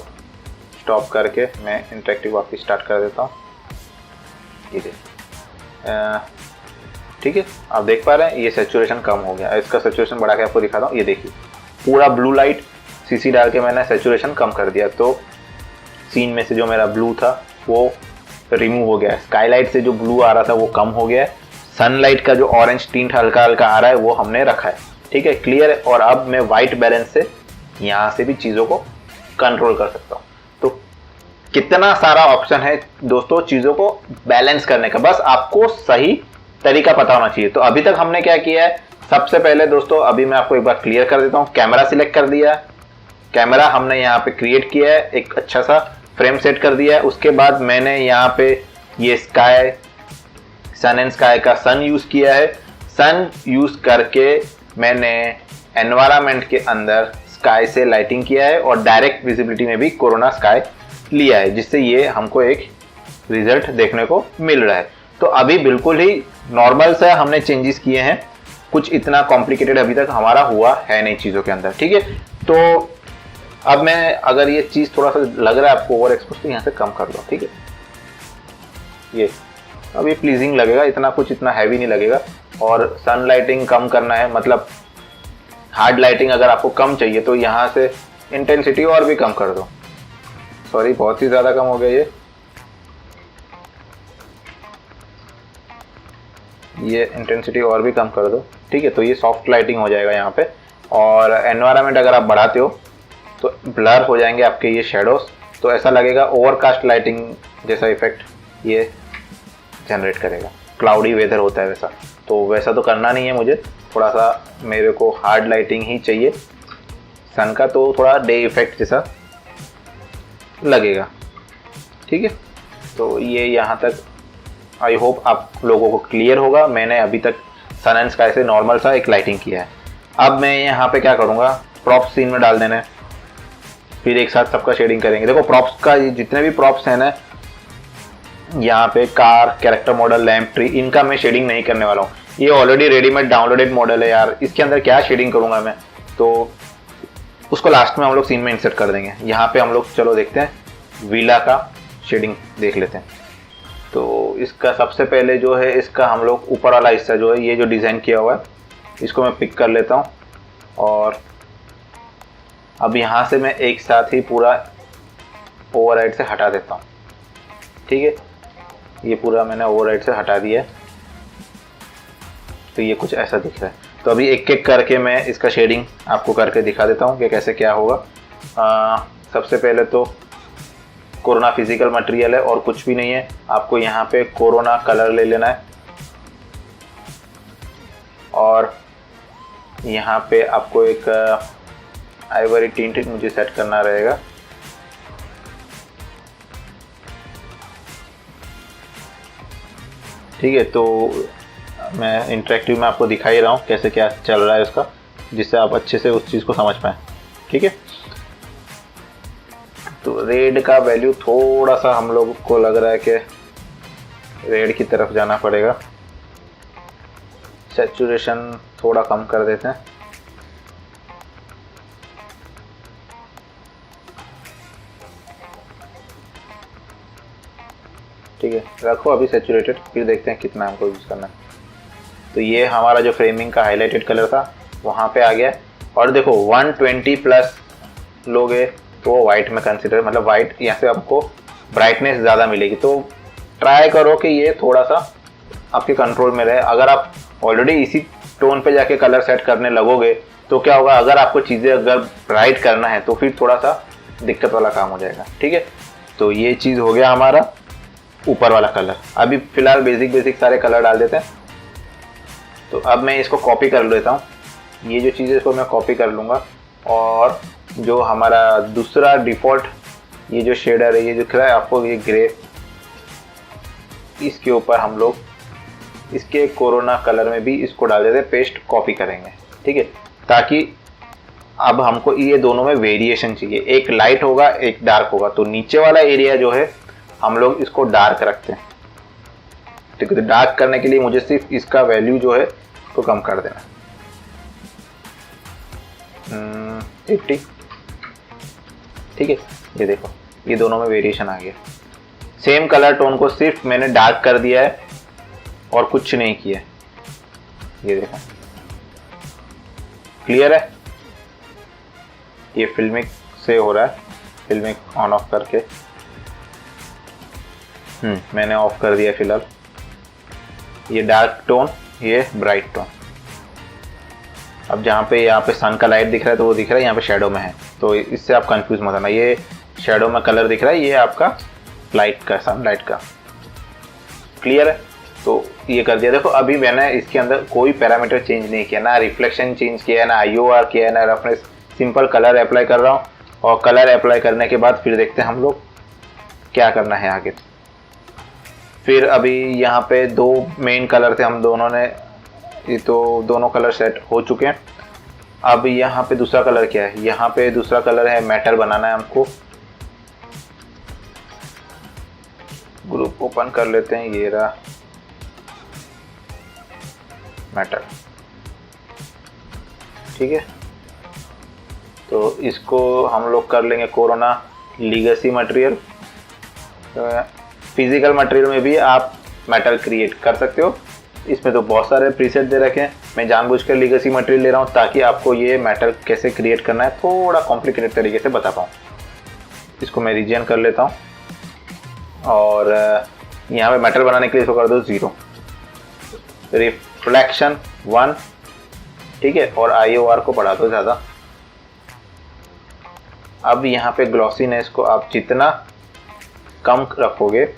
स्टॉप करके मैं इंटरेक्टिव वापिस स्टार्ट कर देता हूँ, ये ठीक है। आप देख पा रहे हैं ये सेचुरेशन कम हो गया। इसका सेचुरेशन बढ़ा के आपको दिखाता हूँ, ये देखिए पूरा ब्लू लाइट सीसी डाल के मैंने सेचुरेशन कम कर दिया, तो सीन में से जो मेरा ब्लू था वो रिमूव हो गया है। स्काईलाइट से जो ब्लू आ रहा था वो कम हो गया है। सनलाइट का जो ऑरेंज टिंट हल्का हल्का आ रहा है वो हमने रखा है, ठीक है, क्लियर है। और अब मैं वाइट बैलेंस से यहाँ से भी चीज़ों को कंट्रोल कर सकता हूँ। तो कितना सारा ऑप्शन है दोस्तों चीज़ों को बैलेंस करने का, बस आपको सही तरीका पता होना चाहिए। तो अभी तक हमने क्या किया है, सबसे पहले दोस्तों अभी मैं आपको एक बार क्लियर कर देता हूँ। कैमरा सिलेक्ट कर दिया, कैमरा हमने यहाँ पे क्रिएट किया है, एक अच्छा सा फ्रेम सेट कर दिया है। उसके बाद मैंने यहाँ पे ये स्काई, सन एंड स्काई का सन यूज किया है। सन यूज करके मैंने एनवायरनमेंट के अंदर स्काई से लाइटिंग किया है और डायरेक्ट विजिबिलिटी में भी कोरोना स्काई लिया है, जिससे ये हमको एक रिजल्ट देखने को मिल रहा है। तो अभी बिल्कुल ही नॉर्मल सा हमने चेंजेस किए हैं, कुछ इतना कॉम्प्लिकेटेड अभी तक हमारा हुआ है नहीं चीज़ों के अंदर, ठीक है। तो अब मैं अगर ये चीज़ थोड़ा सा लग रहा है आपको ओवर एक्सपोज, तो यहाँ से कम कर दो, ठीक है। ये अब ये प्लीजिंग लगेगा, इतना कुछ इतना हैवी नहीं लगेगा। और सन लाइटिंग कम करना है, मतलब हार्ड लाइटिंग अगर आपको कम चाहिए तो यहाँ से इंटेंसिटी और भी कम कर दो। सॉरी, बहुत ही ज़्यादा कम हो गया ये इंटेंसिटी और भी कम कर दो, ठीक है। तो ये सॉफ्ट लाइटिंग हो जाएगा यहाँ पे। और एनवायरनमेंट अगर आप बढ़ाते हो तो ब्लर हो जाएंगे आपके ये शेडोज, तो ऐसा लगेगा ओवरकास्ट लाइटिंग जैसा इफेक्ट ये जनरेट करेगा। क्लाउडी वेदर होता है वैसा, तो वैसा तो करना नहीं है मुझे, थोड़ा सा मेरे को हार्ड लाइटिंग ही चाहिए सन का, तो थोड़ा डे इफेक्ट जैसा लगेगा, ठीक है। तो ये यहाँ तक आई होप आप लोगों को क्लियर होगा। मैंने अभी तक सन एंड स्काई से नॉर्मल सा एक लाइटिंग किया है। अब मैं यहाँ पे क्या करूँगा, प्रॉप्स सीन में डाल देना है, फिर एक साथ सबका शेडिंग करेंगे। देखो प्रॉप्स का जितने भी प्रॉप्स हैं ना, यहाँ पे car, character model, lamp tree, इनका मैं शेडिंग नहीं करने वाला हूँ। ये ऑलरेडी रेडीमेड डाउनलोडेड मॉडल है यार, इसके अंदर क्या शेडिंग करूँगा मैं, तो उसको लास्ट में हम लोग सीन में इंसर्ट कर देंगे। यहाँ पे हम लोग चलो देखते हैं विला का शेडिंग देख लेते हैं। तो इसका सबसे पहले जो है, इसका हम लोग ऊपर वाला हिस्सा जो है, ये जो डिज़ाइन किया हुआ है, इसको मैं पिक कर लेता हूँ। और अब यहाँ से मैं एक साथ ही पूरा ओवरराइड से हटा देता हूँ, ठीक है। ये पूरा मैंने ओवरराइड से हटा दिया है, तो ये कुछ ऐसा दिख रहा है। तो अभी एक एक करके मैं इसका शेडिंग आपको करके दिखा देता हूँ कि कैसे क्या होगा। सबसे पहले तो कोरोना फिजिकल मटेरियल है और कुछ भी नहीं है। आपको यहाँ पे कोरोना कलर ले लेना है और यहाँ पे आपको एक आइवरी टिंट मुझे सेट करना रहेगा। ठीक है, तो मैं इंटरेक्टिव में आपको दिखा ही रहा हूँ कैसे क्या चल रहा है उसका, जिससे आप अच्छे से उस चीज़ को समझ पाएँ। ठीक है, तो रेड का वैल्यू थोड़ा सा हम लोग को लग रहा है कि रेड की तरफ जाना पड़ेगा। सैचुरेशन थोड़ा कम कर देते हैं। ठीक है, रखो अभी सैचुरेटेड, फिर देखते हैं कितना हमको यूज़ करना है। तो ये हमारा जो फ्रेमिंग का हाईलाइटेड कलर था वहाँ पे आ गया। और देखो 120 प्लस लोगे तो वाइट में कंसिडर, मतलब वाइट यहाँ से आपको ब्राइटनेस ज़्यादा मिलेगी। तो ट्राई करो कि ये थोड़ा सा आपके कंट्रोल में रहे। अगर आप ऑलरेडी इसी टोन पे जाके कलर सेट करने लगोगे तो क्या होगा, अगर आपको चीज़ें अगर ब्राइट करना है तो फिर थोड़ा सा दिक्कत वाला काम हो जाएगा। ठीक है, तो ये चीज़ हो गया हमारा ऊपर वाला कलर। अभी फिलहाल बेसिक सारे कलर डाल देते हैं। तो अब मैं इसको कॉपी कर लेता हूँ, ये जो चीज़ है इसको मैं कॉपी कर लूँगा। और जो हमारा दूसरा डिफ़ॉल्ट ये जो शेडर है, ये जो दिख रहा है आपको, ये ग्रे, इसके ऊपर हम लोग इसके कोरोना कलर में भी इसको डाल देते हैं, पेस्ट कॉपी करेंगे। ठीक है, ताकि अब हमको ये दोनों में वेरिएशन चाहिए, एक लाइट होगा एक डार्क होगा। तो नीचे वाला एरिया जो है हम लोग इसको डार्क रखते हैं, ठीक है। तो डार्क करने के लिए मुझे सिर्फ इसका वैल्यू जो है इसको कम कर देना, 80, ठीक है। ये देखो ये दोनों में वेरिएशन आ गया। सेम कलर टोन को सिर्फ मैंने डार्क कर दिया है और कुछ नहीं किया, ये देखो क्लियर है। ये फिल्मिक से हो रहा है, फिल्मिक ऑन ऑफ करके मैंने ऑफ कर दिया फिलहाल। ये डार्क टोन, ये ब्राइट टोन। अब जहाँ पे यहाँ पे सन का लाइट दिख रहा है तो वो दिख रहा है यहाँ पे शेडो में है, तो इससे आप कंफ्यूज मत होना। ये शेडो में कलर दिख रहा है, ये आपका लाइट का, सन लाइट का, क्लियर है। तो ये कर दिया। देखो अभी मैंने इसके अंदर कोई पैरामीटर चेंज नहीं किया, ना रिफ्लेक्शन चेंज किया है, ना IOR किया है, ना रफनेस। सिंपल कलर अप्लाई कर रहा हूँ और कलर अप्लाई करने के बाद फिर देखते हैं हम लोग क्या करना है आगे। फिर अभी यहाँ पे दो मेन कलर थे, हम दोनों ने, ये तो दोनों कलर सेट हो चुके हैं। अब यहाँ पे दूसरा कलर क्या है, यहाँ पे दूसरा कलर है मेटल बनाना है हमको। ग्रुप ओपन कर लेते हैं, ये रहा मेटल, ठीक है। तो इसको हम लोग कर लेंगे कोरोना लीगेसी मटेरियल। तो फिजिकल मटेरियल में भी आप मेटल क्रिएट कर सकते हो, इसमें तो बहुत सारे प्रीसेट दे रखे हैं। मैं जानबूझकर लीगेसी मटेरियल ले रहा हूँ ताकि आपको ये मेटल कैसे क्रिएट करना है थोड़ा कॉम्प्लिकेटेड तरीके से बता पाऊँ। इसको मैं रीजन कर लेता हूँ और यहाँ पे मेटल बनाने के लिए इसको कर दो 0, रिफ्लेक्शन 1, ठीक है, और IOR को बढ़ा दो ज़्यादा। अब यहाँ पे ग्लॉसीनेस को आप जितना कम रखोगे,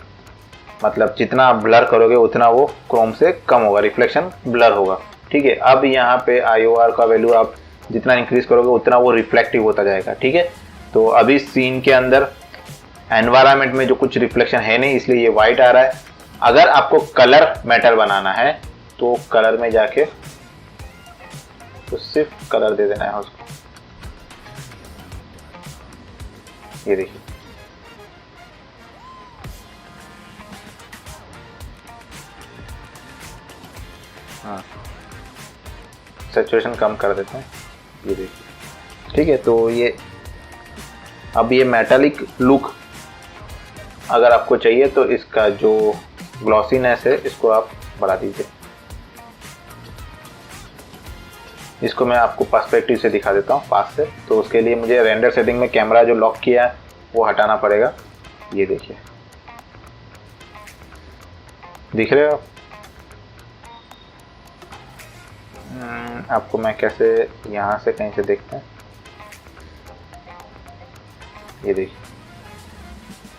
मतलब जितना आप ब्लर करोगे उतना वो क्रोम से कम होगा, रिफ्लेक्शन ब्लर होगा, ठीक है। अब यहाँ पे IOR का वैल्यू आप जितना इंक्रीज करोगे उतना वो रिफ्लेक्टिव होता जाएगा, ठीक है। तो अभी सीन के अंदर एनवायरनमेंट में जो कुछ रिफ्लेक्शन है नहीं, इसलिए ये वाइट आ रहा है। अगर आपको कलर मेटल बनाना है तो कलर में जाके तो सिर्फ कलर दे देना है उसको, ये देखिए हाँ, सैचुरेशन कम कर देते हैं, ये देखिए, ठीक है। तो ये अब ये मेटालिक लुक अगर आपको चाहिए तो इसका जो ग्लॉसीनेस है इसको आप बढ़ा दीजिए। इसको मैं आपको पर्सपेक्टिव से दिखा देता हूँ पास से। तो उसके लिए मुझे रेंडर सेटिंग में कैमरा जो लॉक किया है वो हटाना पड़ेगा, ये देखिए दिख रहे हो आप? आपको मैं कैसे यहाँ से कहीं से देखते हैं, ये देखिए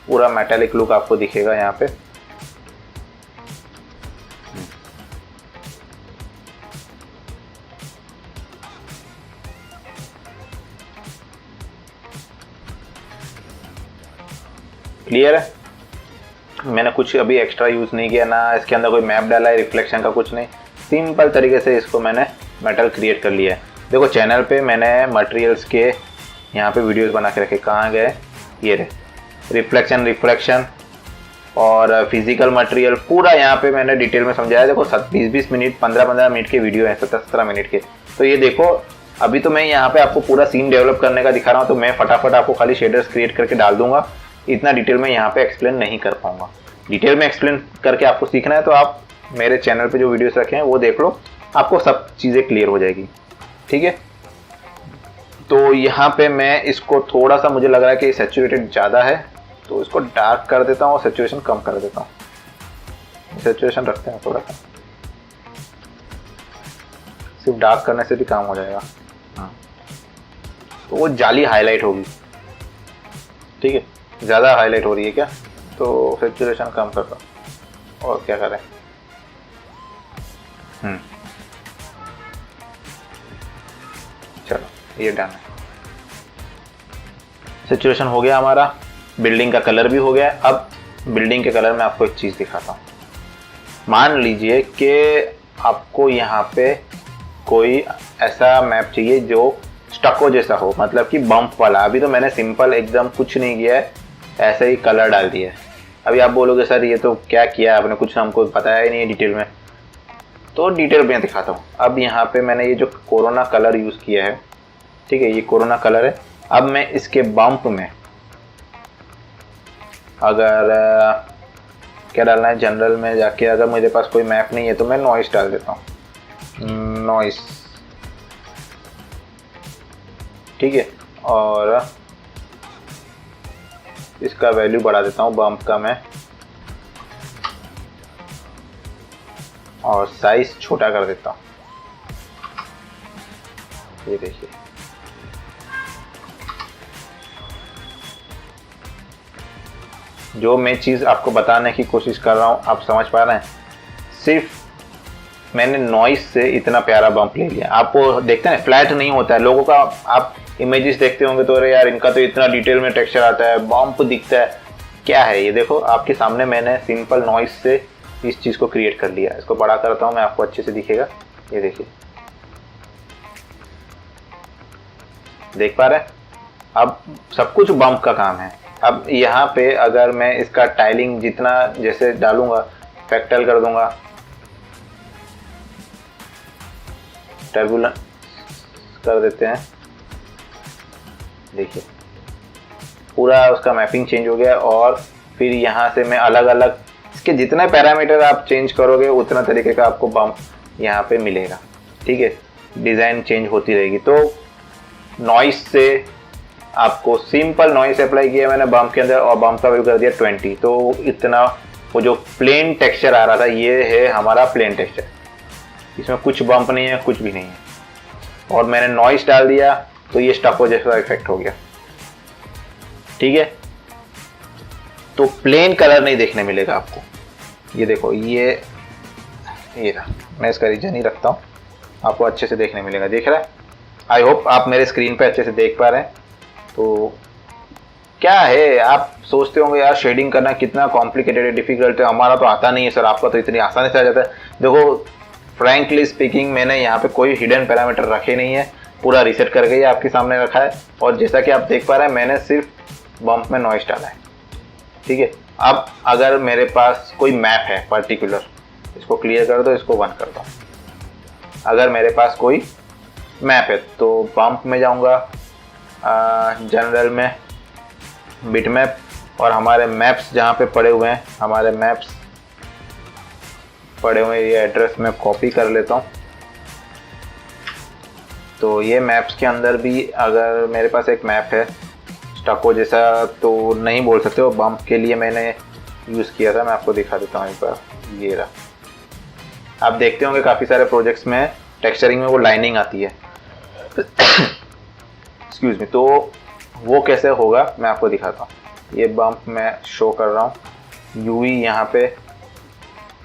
पूरा मेटालिक लुक आपको दिखेगा यहाँ पे। क्लियर है। मैंने कुछ अभी एक्स्ट्रा यूज़ नहीं किया, ना इसके अंदर कोई मैप डाला है, रिफ्लेक्शन का कुछ नहीं, सिंपल तरीके से इसको मैंने मेटल क्रिएट कर लिया है। देखो चैनल पे मैंने मटेरियल्स के यहाँ पे वीडियोस बना के रखे, कहाँ गए, ये रहे, रिफ्लेक्शन, रिफ्रैक्शन और फिजिकल मटेरियल, पूरा यहाँ पे मैंने डिटेल में समझाया। देखो 20-20 मिनट, 15-15 मिनट के वीडियो है, 17-17 मिनट के। तो ये देखो अभी तो मैं यहाँ पे आपको पूरा सीन डेवलप करने का दिखा रहा हूँ, तो मैं फटाफट आपको खाली शेडर्स क्रिएट करके डाल दूंगा। इतना डिटेल में यहाँ पे एक्सप्लेन नहीं कर पाऊंगा। डिटेल में एक्सप्लेन करके आपको सीखना है तो आप मेरे चैनल पे जो वीडियोस रखे हैं वो देख लो, आपको सब चीज़ें क्लियर हो जाएगी, ठीक है। तो यहाँ पे मैं इसको थोड़ा सा, मुझे लग रहा है कि सैचुरेटेड ज़्यादा है तो इसको डार्क कर देता हूँ और सैचुरेशन कम कर देता हूँ। सैचुरेशन रखते हैं थोड़ा सा, सिर्फ डार्क करने से भी काम हो जाएगा। हाँ, तो वो जाली हाईलाइट होगी, ठीक है। ज़्यादा हाईलाइट हो रही है क्या, तो सैचुरेशन कम कर दो और क्या करें। चलो ये डन है, सैचुरेशन हो गया हमारा, बिल्डिंग का कलर भी हो गया। अब बिल्डिंग के कलर में आपको एक चीज़ दिखाता हूँ। मान लीजिए कि आपको यहाँ पे कोई ऐसा मैप चाहिए जो स्टको जैसा हो, मतलब कि बम्प वाला। अभी तो मैंने सिंपल एकदम कुछ नहीं किया है, ऐसे ही कलर डाल दिया है। अभी आप बोलोगे सर ये तो क्या किया आपने, कुछ हमको बताया ही नहीं है डिटेल में। तो डिटेल में दिखाता हूँ। अब यहाँ पे मैंने ये जो कोरोना कलर यूज़ किया है, ठीक है, ये कोरोना कलर है। अब मैं इसके बम्प में अगर क्या डालना है, जनरल में जाके अगर मेरे पास कोई मैप नहीं है तो मैं नॉइस डाल देता हूँ, नॉइस, ठीक है। और इसका वैल्यू बढ़ा देता हूँ बम्प का मैं, और साइज छोटा कर देता हूँ। ये देखिए, जो मैं चीज़ आपको बताने की कोशिश कर रहा हूँ आप समझ पा रहे हैं। सिर्फ मैंने नॉइस से इतना प्यारा बम्प ले लिया। आपको देखते हैं फ्लैट नहीं होता है लोगों का, आप इमेजेस देखते होंगे तो अरे यार इनका तो इतना डिटेल में टेक्सचर आता है, बम्प दिखता है, क्या है ये। देखो आपके सामने मैंने सिंपल नॉइस से इस चीज़ को क्रिएट कर लिया। इसको बड़ा करता हूँ मैं, आपको अच्छे से दिखेगा। ये देखिए, देख पा रहे हैं। अब सब कुछ बम्प का काम है। अब यहाँ पे अगर मैं इसका टाइलिंग जितना जैसे डालूंगा, फैक्टल कर दूंगा, टर्बुलेंस कर देते हैं, देखिए पूरा उसका मैपिंग चेंज हो गया। और फिर यहाँ से मैं अलग अलग इसके जितने पैरामीटर आप चेंज करोगे उतना तरीके का आपको बम्प यहाँ पे मिलेगा, ठीक है। डिज़ाइन चेंज होती रहेगी। तो नॉइस से आपको सिंपल नॉइस अप्लाई किया मैंने बम्प के अंदर, और बम्प का वैल्यू कर दिया 20। तो इतना वो जो प्लेन टेक्सचर आ रहा था, ये है हमारा प्लेन टेक्सचर, इसमें कुछ बम्प नहीं है, कुछ भी नहीं है। और मैंने नॉइस डाल दिया तो ये स्टको जैसा इफेक्ट हो गया, ठीक है। तो प्लेन कलर नहीं देखने मिलेगा आपको। ये देखो, ये रहा, मैं इसका रीजन ही रखता हूँ, आपको अच्छे से देखने मिलेगा। देख रहा है, आई होप आप मेरे स्क्रीन पे अच्छे से देख पा रहे हैं। तो क्या है, आप सोचते होंगे यार शेडिंग करना कितना कॉम्प्लिकेटेड है, डिफिकल्ट है, हमारा तो आता नहीं है सर, आपका तो इतनी आसानी से आ जाता है। देखो फ्रैंकली स्पीकिंग, मैंने यहाँ पे कोई हिडन पैरामीटर रखे नहीं है, पूरा रीसेट करके ही आपके सामने रखा है। और जैसा कि आप देख पा रहे हैं, मैंने सिर्फ बम्प में नॉइस डाला है, ठीक है। अब अगर मेरे पास कोई मैप है पर्टिकुलर, इसको क्लियर कर दो, इसको बंद कर दो। अगर मेरे पास कोई मैप है तो बम्प में जाऊंगा, जनरल में बिट मैप, और हमारे मैप्स जहाँ पे पड़े हुए हैं, हमारे मैप्स पड़े हुए, ये एड्रेस में कॉपी कर लेता हूँ। तो ये मैप्स के अंदर भी अगर मेरे पास एक मैप है स्टको जैसा, तो नहीं बोल सकते, वो बम्प के लिए मैंने यूज़ किया था। मैं आपको दिखा देता हूँ एक बार, ये रहा। आप देखते होंगे काफ़ी सारे प्रोजेक्ट्स में टेक्सचरिंग में वो लाइनिंग आती है एक्सक्यूज मी। तो वो कैसे होगा मैं आपको दिखाता हूँ। ये बम्प मैं शो कर रहा हूँ, यूवी यहाँ पे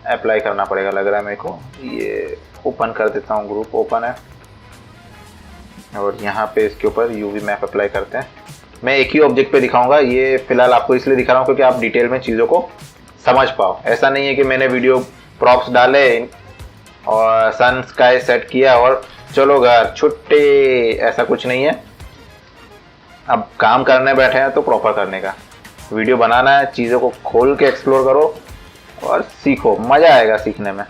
अप्लाई करना पड़ेगा लग रहा है मेरे को। ये ओपन कर देता हूँ, ग्रुप ओपन है, और यहाँ पे इसके ऊपर यूवी मैप अप्लाई करते हैं। मैं एक ही ऑब्जेक्ट पे दिखाऊंगा, ये फिलहाल आपको इसलिए दिखा रहा हूँ क्योंकि आप डिटेल में चीज़ों को समझ पाओ। ऐसा नहीं है कि मैंने वीडियो प्रॉप्स डाले और सन स्काई सेट किया और चलो घर छुट्टी, ऐसा कुछ नहीं है। अब काम करने बैठे हैं तो प्रॉपर करने का, वीडियो बनाना है, चीज़ों को खोल के एक्सप्लोर करो और सीखो, मज़ा आएगा सीखने में,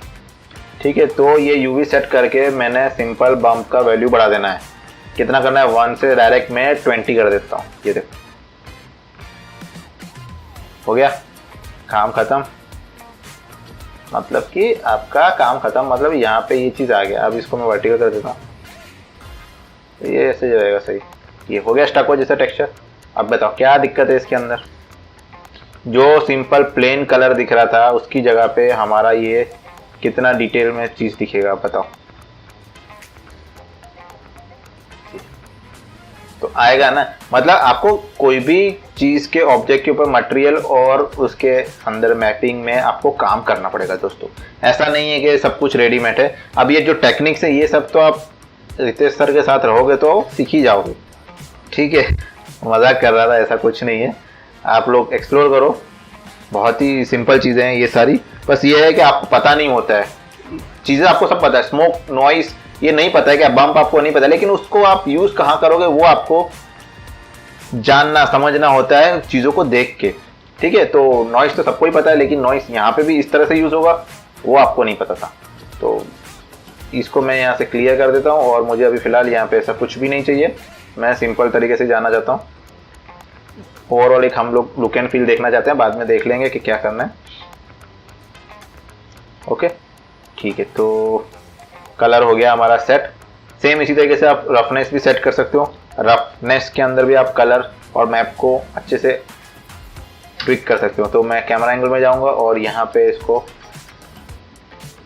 ठीक है। तो ये यूवी सेट करके मैंने सिंपल बम्प का वैल्यू बढ़ा देना है। कितना करना है, 1 से डायरेक्ट मैं 20 कर देता हूँ। ये देखो, हो गया, काम खत्म। मतलब कि आपका काम खत्म, मतलब यहाँ पे ये चीज़ आ गया। अब इसको मैं वर्टिकल कर देता हूँ, तो ये ऐसे जाएगा सही। ये हो गया स्टको जैसा टेक्सचर। अब बताओ क्या दिक्कत है इसके अंदर। जो सिंपल प्लेन कलर दिख रहा था उसकी जगह पे हमारा ये कितना डिटेल में चीज़ दिखेगा बताओ। तो आएगा ना, मतलब आपको कोई भी चीज़ के ऑब्जेक्ट के ऊपर मटेरियल और उसके अंदर मैपिंग में आपको काम करना पड़ेगा दोस्तों। ऐसा नहीं है कि सब कुछ रेडीमेड है। अब ये जो टेक्निक्स है ये सब तो आप रितेश सर के साथ रहोगे तो सीख ही जाओगे, ठीक है। मजाक कर रहा था, ऐसा कुछ नहीं है। आप लोग एक्सप्लोर करो, बहुत ही सिंपल चीज़ें हैं ये सारी। बस ये है कि आपको पता नहीं होता है, चीज़ें आपको सब पता है। स्मोक, नॉइस, ये नहीं पता है, क्या बम्प आपको नहीं पता, लेकिन उसको आप यूज कहाँ करोगे वो आपको जानना समझना होता है चीजों को देख के, ठीक है। तो नॉइस तो सबको ही पता है, लेकिन नॉइस यहाँ पे भी इस तरह से यूज होगा वो आपको नहीं पता था। तो इसको मैं यहाँ से क्लियर कर देता हूँ, और मुझे अभी फिलहाल यहाँ पे ऐसा कुछ भी नहीं चाहिए, मैं सिंपल तरीके से जाना चाहता हूँ। ओवरऑल एक हम लोग लुक एंड फील देखना चाहते हैं, बाद में देख लेंगे कि क्या करना है। ओके ठीक है, तो कलर हो गया हमारा सेट। सेम इसी तरीके से आप रफनेस भी सेट कर सकते हो। रफनेस के अंदर भी आप कलर और मैप को अच्छे से ट्विक कर सकते हो। तो मैं कैमरा एंगल में जाऊंगा और यहाँ पे इसको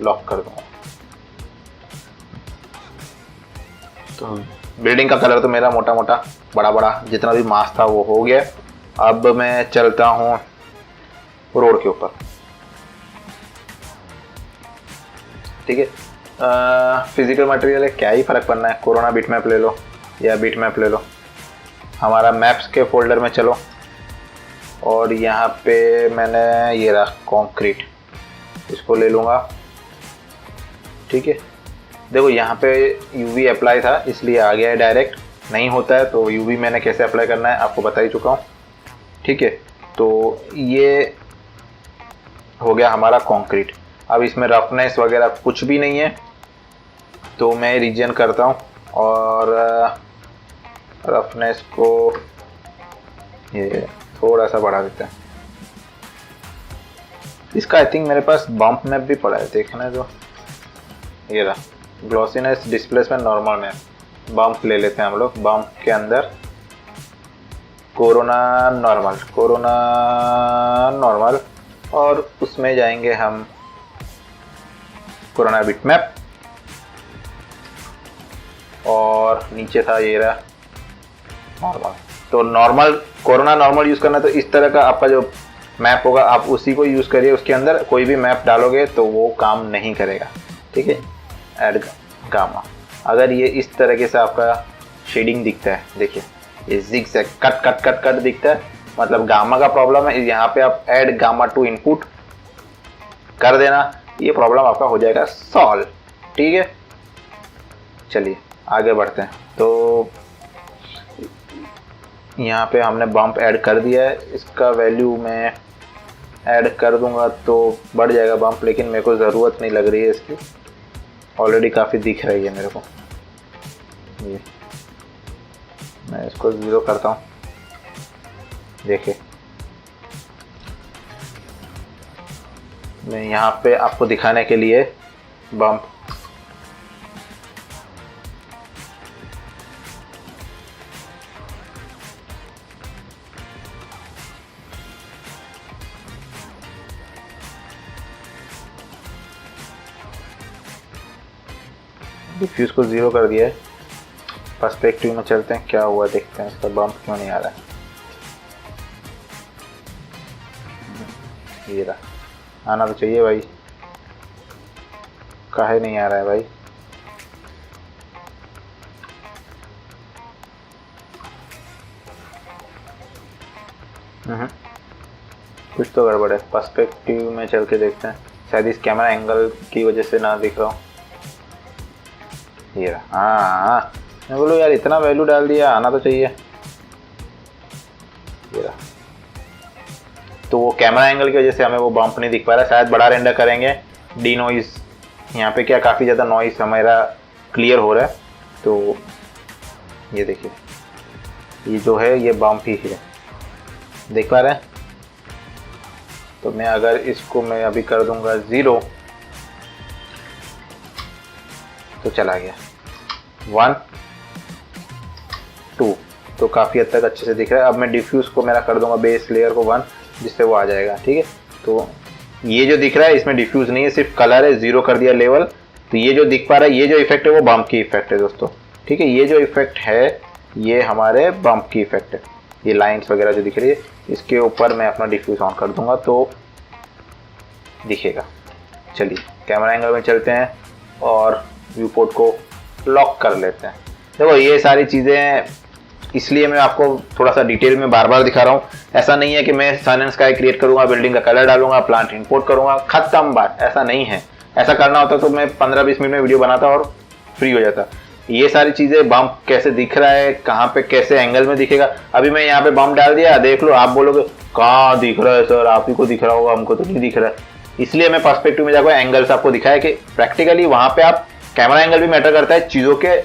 लॉक कर दूंगा। तो बिल्डिंग का कलर तो मेरा मोटा मोटा बड़ा बड़ा जितना भी मास था वो हो गया। अब मैं चलता हूँ रोड के ऊपर, ठीक है। फिजिकल मटेरियल है, क्या ही फर्क पड़ना है, कोरोना बिट मैप ले लो या बिट मैप ले लो। हमारा मैप्स के फोल्डर में चलो, और यहाँ पे मैंने ये रहा कंक्रीट, इसको ले लूँगा, ठीक है। देखो यहाँ पे यूवी अप्लाई था इसलिए आ गया है, डायरेक्ट नहीं होता है तो यूवी मैंने कैसे अप्लाई करना है आपको बता ही चुका हूँ, ठीक है। तो ये हो गया हमारा कंक्रीट। अब इसमें रफनेस वगैरह कुछ भी नहीं है, तो मैं रीजन करता हूँ और रफनेस को ये थोड़ा सा बढ़ा देते हैं। इसका आई थिंक मेरे पास बम्प मैप भी पड़ा है, देखना है। तो ये रहा glossiness, displacement, normal map. Bump ले लेते हैं हम लोग। बम्प के अंदर कोरोना नॉर्मल, कोरोना नॉर्मल, और उसमें जाएंगे हम कोरोना बिट मैप, और नीचे था ये रहा नॉर्मल। तो नॉर्मल कोरोना नॉर्मल यूज़ करना, तो इस तरह का आपका जो मैप होगा आप उसी को यूज़ करिए। उसके अंदर कोई भी मैप डालोगे तो वो काम नहीं करेगा, ठीक है। ऐड गामा, अगर ये इस तरीके से आपका शेडिंग दिखता है, देखिए ये zigzag cut cut cut cut दिखता है, मतलब गामा का प्रॉब्लम है। यहाँ पे आप ऐड गामा टू इनपुट कर देना, ये प्रॉब्लम आपका हो जाएगा सॉल्व, ठीक है। चलिए आगे बढ़ते हैं। तो यहाँ पे हमने बम्प ऐड कर दिया है, इसका वैल्यू मैं ऐड कर दूंगा तो बढ़ जाएगा बम्प, लेकिन मेरे को ज़रूरत नहीं लग रही है इसकी, ऑलरेडी काफ़ी दिख रही है मेरे को। ये मैं इसको 0 करता हूँ, देखिए मैं यहाँ पे आपको दिखाने के लिए बम्प डिफ्यूज को 0 कर दिया है। पर्सपेक्टिव में चलते हैं, क्या हुआ देखते हैं, इसका बम्प क्यों नहीं आ रहा है। ये रहा, आना तो चाहिए भाई, काहे नहीं आ रहा है भाई। कुछ तो गड़बड़ है। पर्सपेक्टिव में चल के देखते हैं, शायद इस कैमरा एंगल की वजह से ना दिख रहा हूँ। ये रहा, हाँ मैं बोलूँ यार इतना वैल्यू डाल दिया, आना तो चाहिए। ये रहा, तो वो कैमरा एंगल की वजह से हमें वो बम्प नहीं दिख पा रहा। शायद बड़ा रेंडर करेंगे, डी नॉइस, यहाँ पे क्या काफ़ी ज़्यादा नॉइस हमारा क्लियर हो रहा है। तो ये देखिए, ये जो है ये बम्प ही है, देख पा रहे हैं। तो मैं अगर इसको मैं अभी कर दूंगा 0 तो चला गया 1 2, तो काफ़ी हद तक अच्छे से दिख रहा है। अब मैं डिफ्यूज को मेरा कर दूंगा बेस लेयर को 1, जिससे वो आ जाएगा, ठीक है। तो ये जो दिख रहा है इसमें डिफ्यूज नहीं है, सिर्फ कलर है, 0 कर दिया लेवल। तो ये जो दिख पा रहा है, ये जो इफेक्ट है वो बम्प की इफेक्ट है दोस्तों, ठीक है। ये जो इफेक्ट है ये हमारे बम्प की इफेक्ट है। ये लाइंस वगैरह जो दिख रही है, इसके ऊपर मैं अपना डिफ्यूज ऑन कर दूंगा तो दिखेगा। चलिए कैमरा एंगल में चलते हैं और व्यू पोर्ट को लॉक कर लेते हैं। देखो ये सारी चीज़ें इसलिए मैं आपको थोड़ा सा डिटेल में बार बार दिखा रहा हूँ। ऐसा नहीं है कि मैं सन एंड स्काई क्रिएट करूँगा, बिल्डिंग का कलर डालूंगा, प्लांट इंपोर्ट करूँगा, खत्म बात। ऐसा नहीं है। ऐसा करना होता तो मैं 15-20 मिनट में वीडियो बनाता और फ्री हो जाता। ये सारी चीज़ें बम्प कैसे दिख रहा है, कहाँ पे कैसे एंगल में दिखेगा। अभी मैं यहाँ पे बम्प डाल दिया, देख लो, आप बोलोगे कहाँ दिख रहा है सर, आप ही को दिख रहा होगा, हमको तो नहीं दिख रहा है। इसलिए मैं पर्सपेक्टिव में जाकर एंगल्स आपको दिखाया कि प्रैक्टिकली वहाँ पे आप कैमरा एंगल भी मैटर करता है चीज़ों के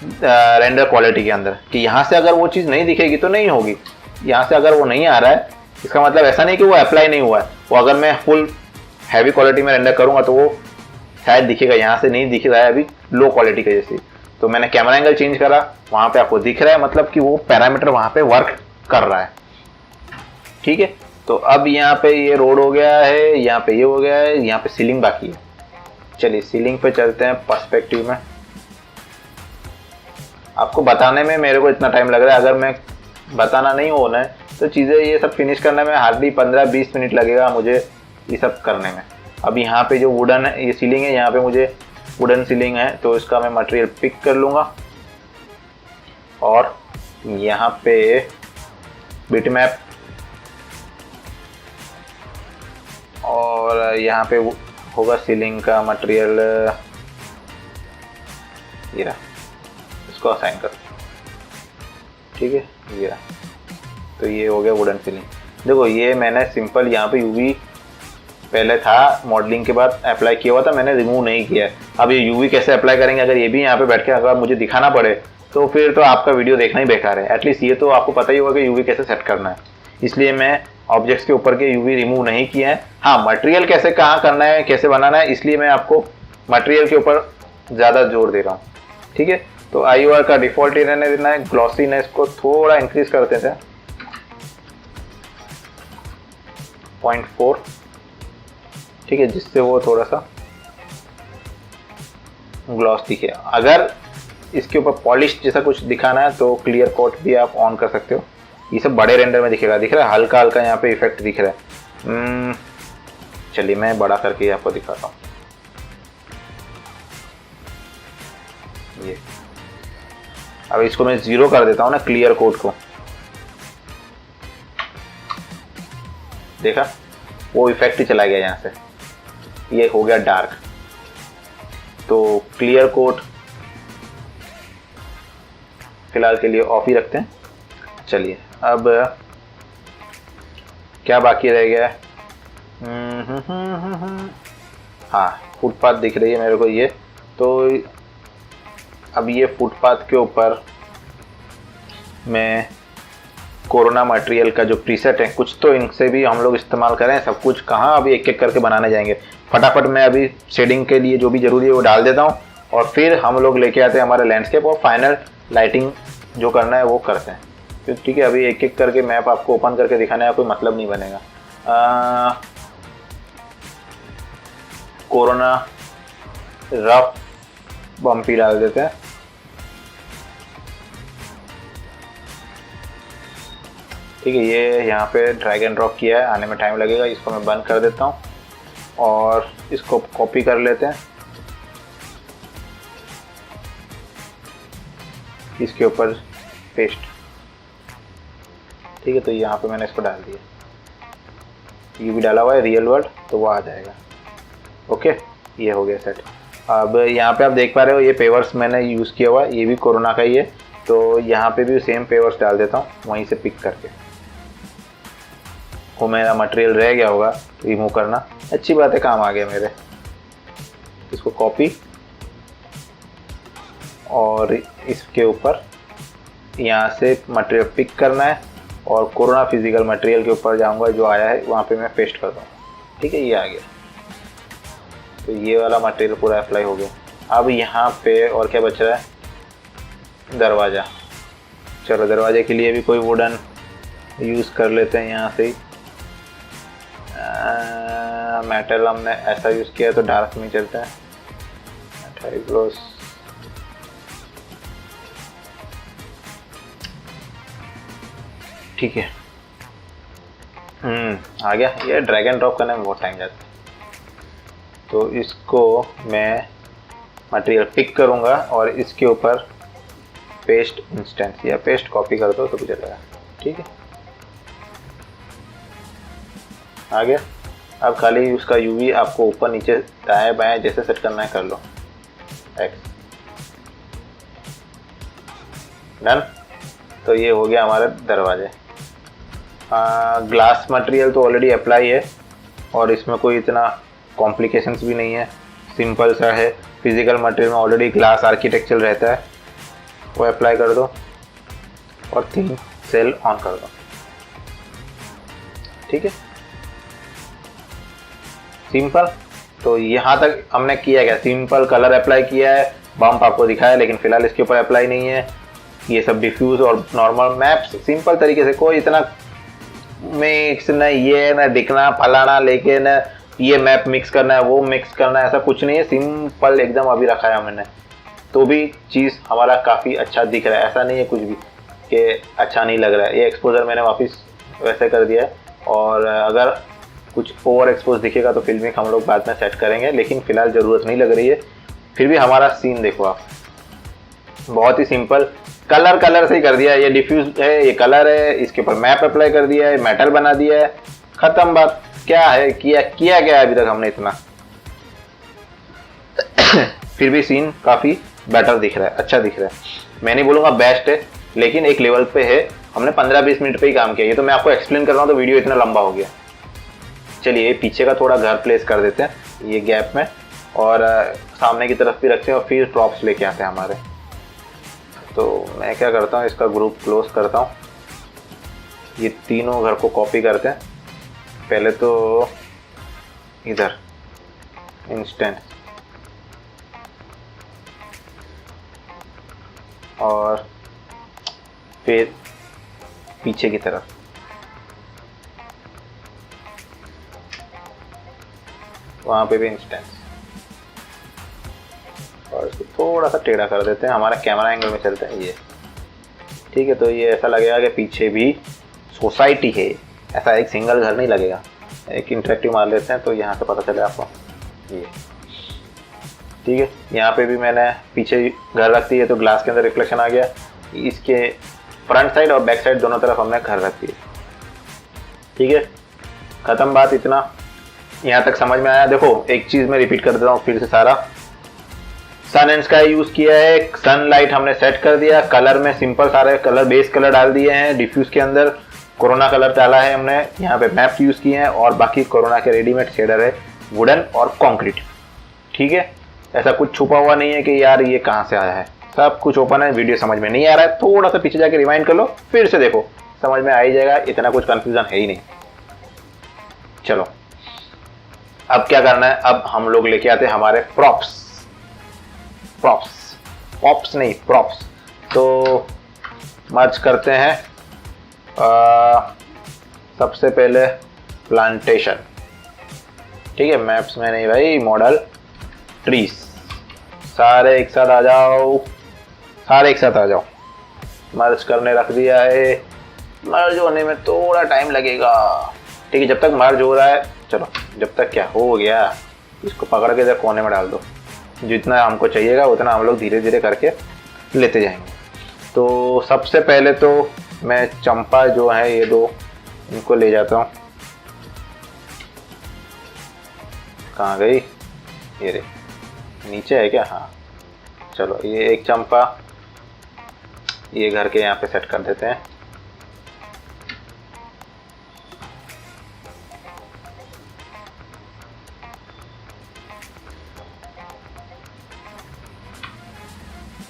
रेंडर क्वालिटी के अंदर, कि यहाँ से अगर वो चीज़ नहीं दिखेगी तो नहीं होगी। यहाँ से अगर वो नहीं आ रहा है, इसका मतलब ऐसा नहीं कि वो अप्लाई नहीं हुआ है, वो अगर मैं फुल हैवी क्वालिटी में रेंडर करूँगा तो वो शायद दिखेगा। यहाँ से नहीं दिख रहा है अभी लो क्वालिटी के जैसे, तो मैंने कैमरा एंगल चेंज करा, वहाँ पे आपको दिख रहा है, मतलब कि वो पैरामीटर वहाँ पे वर्क कर रहा है। ठीक है, तो अब यहाँ पे ये रोड हो गया है, यहाँ पे ये हो गया है, यहाँ पे सीलिंग बाकी है। चलिए सीलिंग पे चलते हैं पर्सपेक्टिव में। आपको बताने में मेरे को इतना टाइम लग रहा है, अगर मैं बताना नहीं होना है तो चीज़ें ये सब फिनिश करने में हार्डली 15-20 मिनट लगेगा मुझे ये सब करने में। अब यहाँ पे जो वुडन है, ये सीलिंग है, यहाँ पे मुझे वुडन सीलिंग है, तो इसका मैं मटेरियल पिक कर लूँगा और यहाँ पे बिटमैप, और यहाँ पे होगा सीलिंग का मटेरियल, ये रहा, इसको असाइन कर। ठीक है, ये रहा, तो ये हो गया वुडन सीलिंग। देखो ये मैंने सिंपल यहाँ पे यूवी पहले था, मॉडलिंग के बाद अप्लाई किया हुआ था, मैंने रिमूव नहीं किया है। अब ये यूवी कैसे अप्लाई करेंगे, अगर ये भी यहाँ पे बैठ के अगर मुझे दिखाना पड़े तो फिर तो आपका वीडियो देखना ही बेकार है। एटलीस्ट ये तो आपको पता ही होगा कि यूवी कैसे सेट करना है, इसलिए मैं ऑब्जेक्ट्स के ऊपर के यूवी रिमूव नहीं किए हैं। हाँ, मटेरियल कैसे कहाँ करना है, कैसे बनाना है, इसलिए मैं आपको मटेरियल के ऊपर ज़्यादा जोर दे रहा हूँ। ठीक है, तो IOR का डिफ़ॉल्ट ही रहने देना है, ग्लॉसीनेस को थोड़ा इंक्रीज करते थे 0.4, ठीक है, जिससे वो थोड़ा सा ग्लॉस दिखे। अगर इसके ऊपर पॉलिश जैसा कुछ दिखाना है तो क्लियर कोट भी आप ऑन कर सकते हो, ये सब बड़े रेंडर में दिखेगा। दिख रहा है हल्का हल्का यहाँ पे इफेक्ट दिख रहा है। चलिए मैं बड़ा करके आपको दिखाता हूँ। ये अब इसको मैं 0 कर देता हूँ ना, क्लियर कोट को, देखा वो इफेक्ट ही चला गया यहाँ से, ये हो गया डार्क। तो क्लियर कोट फिलहाल के लिए ऑफ ही रखते हैं। चलिए अब क्या बाकी रह गया है, हाँ फुटपाथ दिख रही है मेरे को ये। तो अब ये फुटपाथ के ऊपर मैं कोरोना मटेरियल का जो प्रीसेट है, कुछ तो इनसे भी हम लोग इस्तेमाल करें, सब कुछ कहाँ अभी एक एक करके बनाने जाएंगे। फटाफट मैं अभी शेडिंग के लिए जो भी ज़रूरी है वो डाल देता हूँ और फिर हम लोग लेके आते हैं हमारे लैंडस्केप और फाइनल लाइटिंग जो करना है वो करते हैं। ठीक है, अभी एक एक करके मैप आपको ओपन करके दिखाने का कोई मतलब नहीं बनेगा। कोरोना रफ बम्पी डाल देते हैं। ठीक है, ये यहाँ पे ड्रैग एंड ड्रॉप किया है, आने में टाइम लगेगा, इसको मैं बंद कर देता हूँ और इसको कॉपी कर लेते हैं, इसके ऊपर पेस्ट। ठीक है, तो यहाँ पे मैंने इसको डाल दिया, ये भी डाला हुआ है रियल वर्ल्ड, तो वो आ जाएगा। ओके, ये हो गया सेट। अब यहाँ पे आप देख पा रहे हो ये पेवर्स मैंने यूज़ किया हुआ है, ये भी कोरोना का ही है, तो यहाँ पे भी सेम पेवर्स डाल देता हूँ वहीं से पिक करके। वो मेरा मटेरियल रह गया होगा रिमूव करना, अच्छी बात है, काम आ गया मेरे। इसको कॉपी और इसके ऊपर यहाँ से मटेरियल पिक करना है और कोरोना फिजिकल मटेरियल के ऊपर जाऊँगा, जो आया है वहाँ पे मैं पेस्ट कर दूँ। ठीक है, ये आ गया, तो ये वाला मटेरियल पूरा अप्लाई हो गया। अब यहाँ पे और क्या बच रहा है, दरवाज़ा। चलो दरवाजे के लिए भी कोई वुडन यूज़ कर लेते हैं यहाँ से ही। मेटल हमने ऐसा यूज़ किया तो डार्क में चलता है, ट्राइग्लोस। ठीक है, आ गया। ये ड्रैग एंड ड्रॉप करने में बहुत टाइम जाता है, तो इसको मैं मटेरियल पिक करूँगा और इसके ऊपर पेस्ट इंस्टेंस या पेस्ट कॉपी कर दो तो भी चलेगा। ठीक है, आ गया। अब खाली उसका यूवी आपको ऊपर नीचे दाएं बाएं जैसे सेट करना है कर लो, एक्स। डन। तो ये हो गया हमारे दरवाजे। ग्लास मटेरियल तो ऑलरेडी अप्लाई है और इसमें कोई इतना कॉम्प्लिकेशंस भी नहीं है, सिंपल सा है। फिजिकल मटेरियल में ऑलरेडी ग्लास आर्किटेक्चर रहता है, वो अप्लाई कर दो और 3 सेल ऑन कर दो। ठीक है, सिंपल। तो यहाँ तक हमने किया क्या, सिंपल कलर अप्लाई किया है, बम्प आपको दिखाया, लेकिन फिलहाल इसके ऊपर अप्लाई नहीं है। ये सब डिफ्यूज और नॉर्मल मैप्स सिंपल तरीके से, कोई इतना मिक्स न ये न दिखना फलाना, लेकिन ये मैप मिक्स करना है वो मिक्स करना है, ऐसा कुछ नहीं है। सिंपल एकदम अभी रखा है मैंने, तो भी चीज़ हमारा काफ़ी अच्छा दिख रहा है। ऐसा नहीं है कुछ भी कि अच्छा नहीं लग रहा है। ये एक्सपोजर मैंने वापस वैसे कर दिया है, और अगर कुछ ओवर एक्सपोज दिखेगा तो फिल्मिक हम लोग बाद में सेट करेंगे, लेकिन फिलहाल ज़रूरत नहीं लग रही है। फिर भी हमारा सीन देखो आप, बहुत ही सिंपल। कलर से ही कर दिया, ये डिफ्यूज है, ये कलर है, इसके ऊपर मैप अप्लाई कर दिया है, मेटल बना दिया है, खत्म बात। क्या है किया क्या है अभी तक हमने इतना। फिर भी सीन काफ़ी बेटर दिख रहा है, अच्छा दिख रहा है। मैं नहीं बोलूँगा बेस्ट है, लेकिन एक लेवल पे है। हमने 15-20 मिनट पे ही काम किया। ये तो मैं आपको एक्सप्लेन कर रहा हूँ तो वीडियो इतना लंबा हो गया। चलिए पीछे का थोड़ा घर प्लेस कर देते हैं ये गैप में, और सामने की तरफ भी रखते हैं, और फिर प्रॉप्स लेके आते हैं हमारे। तो मैं क्या करता हूँ, इसका ग्रुप क्लोज करता हूँ, ये तीनों घर को कॉपी करते हैं। पहले तो इधर इंस्टेंट, और फिर पीछे की तरफ, वहाँ पे भी इंस्टेंस, और इसको थोड़ा सा टेढ़ा कर देते हैं, हमारा कैमरा एंगल में चलता है ये। ठीक है, तो ये ऐसा लगेगा कि पीछे भी सोसाइटी है, ऐसा एक सिंगल घर नहीं लगेगा। एक इंटरेक्टिव मार लेते हैं तो यहाँ से पता चले आपको ये। ठीक है, यहाँ पे भी मैंने पीछे घर रख दी है तो ग्लास के अंदर रिफ्लेक्शन आ गया। इसके फ्रंट साइड और बैक साइड दोनों तरफ हमने घर रख दिए। ठीक है, ख़त्म बात। इतना यहाँ तक समझ में आया। देखो एक चीज़ मैं रिपीट कर देता हूँ फिर से सारा। सन एंड स्काई यूज़ किया है, सन लाइट हमने सेट कर दिया, कलर में सिंपल सारे कलर बेस कलर डाल दिए हैं, डिफ्यूज के अंदर कोरोना कलर डाला है हमने, यहाँ पे मैप यूज़ किए हैं, और बाकी कोरोना के रेडीमेड शेडर है वुडन और कॉन्क्रीट। ठीक है, ऐसा कुछ छुपा हुआ नहीं है कि यार ये कहाँ से आया है, सब कुछ ओपन है। वीडियो समझ में नहीं आ रहा है, थोड़ा सा पीछे जाके रिवाइंड कर लो, फिर से देखो, समझ में आ ही जाएगा, इतना कुछ कन्फ्यूजन है ही नहीं। चलो अब क्या करना है, अब हम लोग लेके आते हैं हमारे प्रॉप्स। तो मर्ज करते हैं। सबसे पहले प्लांटेशन। ठीक है, मैप्स में नहीं भाई, मॉडल ट्रीज। सारे एक साथ आ जाओ, मर्ज करने रख दिया है। मर्ज होने में थोड़ा टाइम लगेगा। ठीक है, जब तक मर्ज हो रहा है, चलो जब तक क्या हो गया, इसको पकड़ के इधर कोने में डाल दो। जितना हमको चाहिएगा उतना हम लोग धीरे धीरे करके लेते जाएंगे। तो सबसे पहले तो मैं चंपा जो है ये 2 इनको ले जाता हूँ। कहाँ गई, ये रे, नीचे है क्या? हाँ, चलो ये एक चंपा ये घर के यहाँ पे सेट कर देते हैं।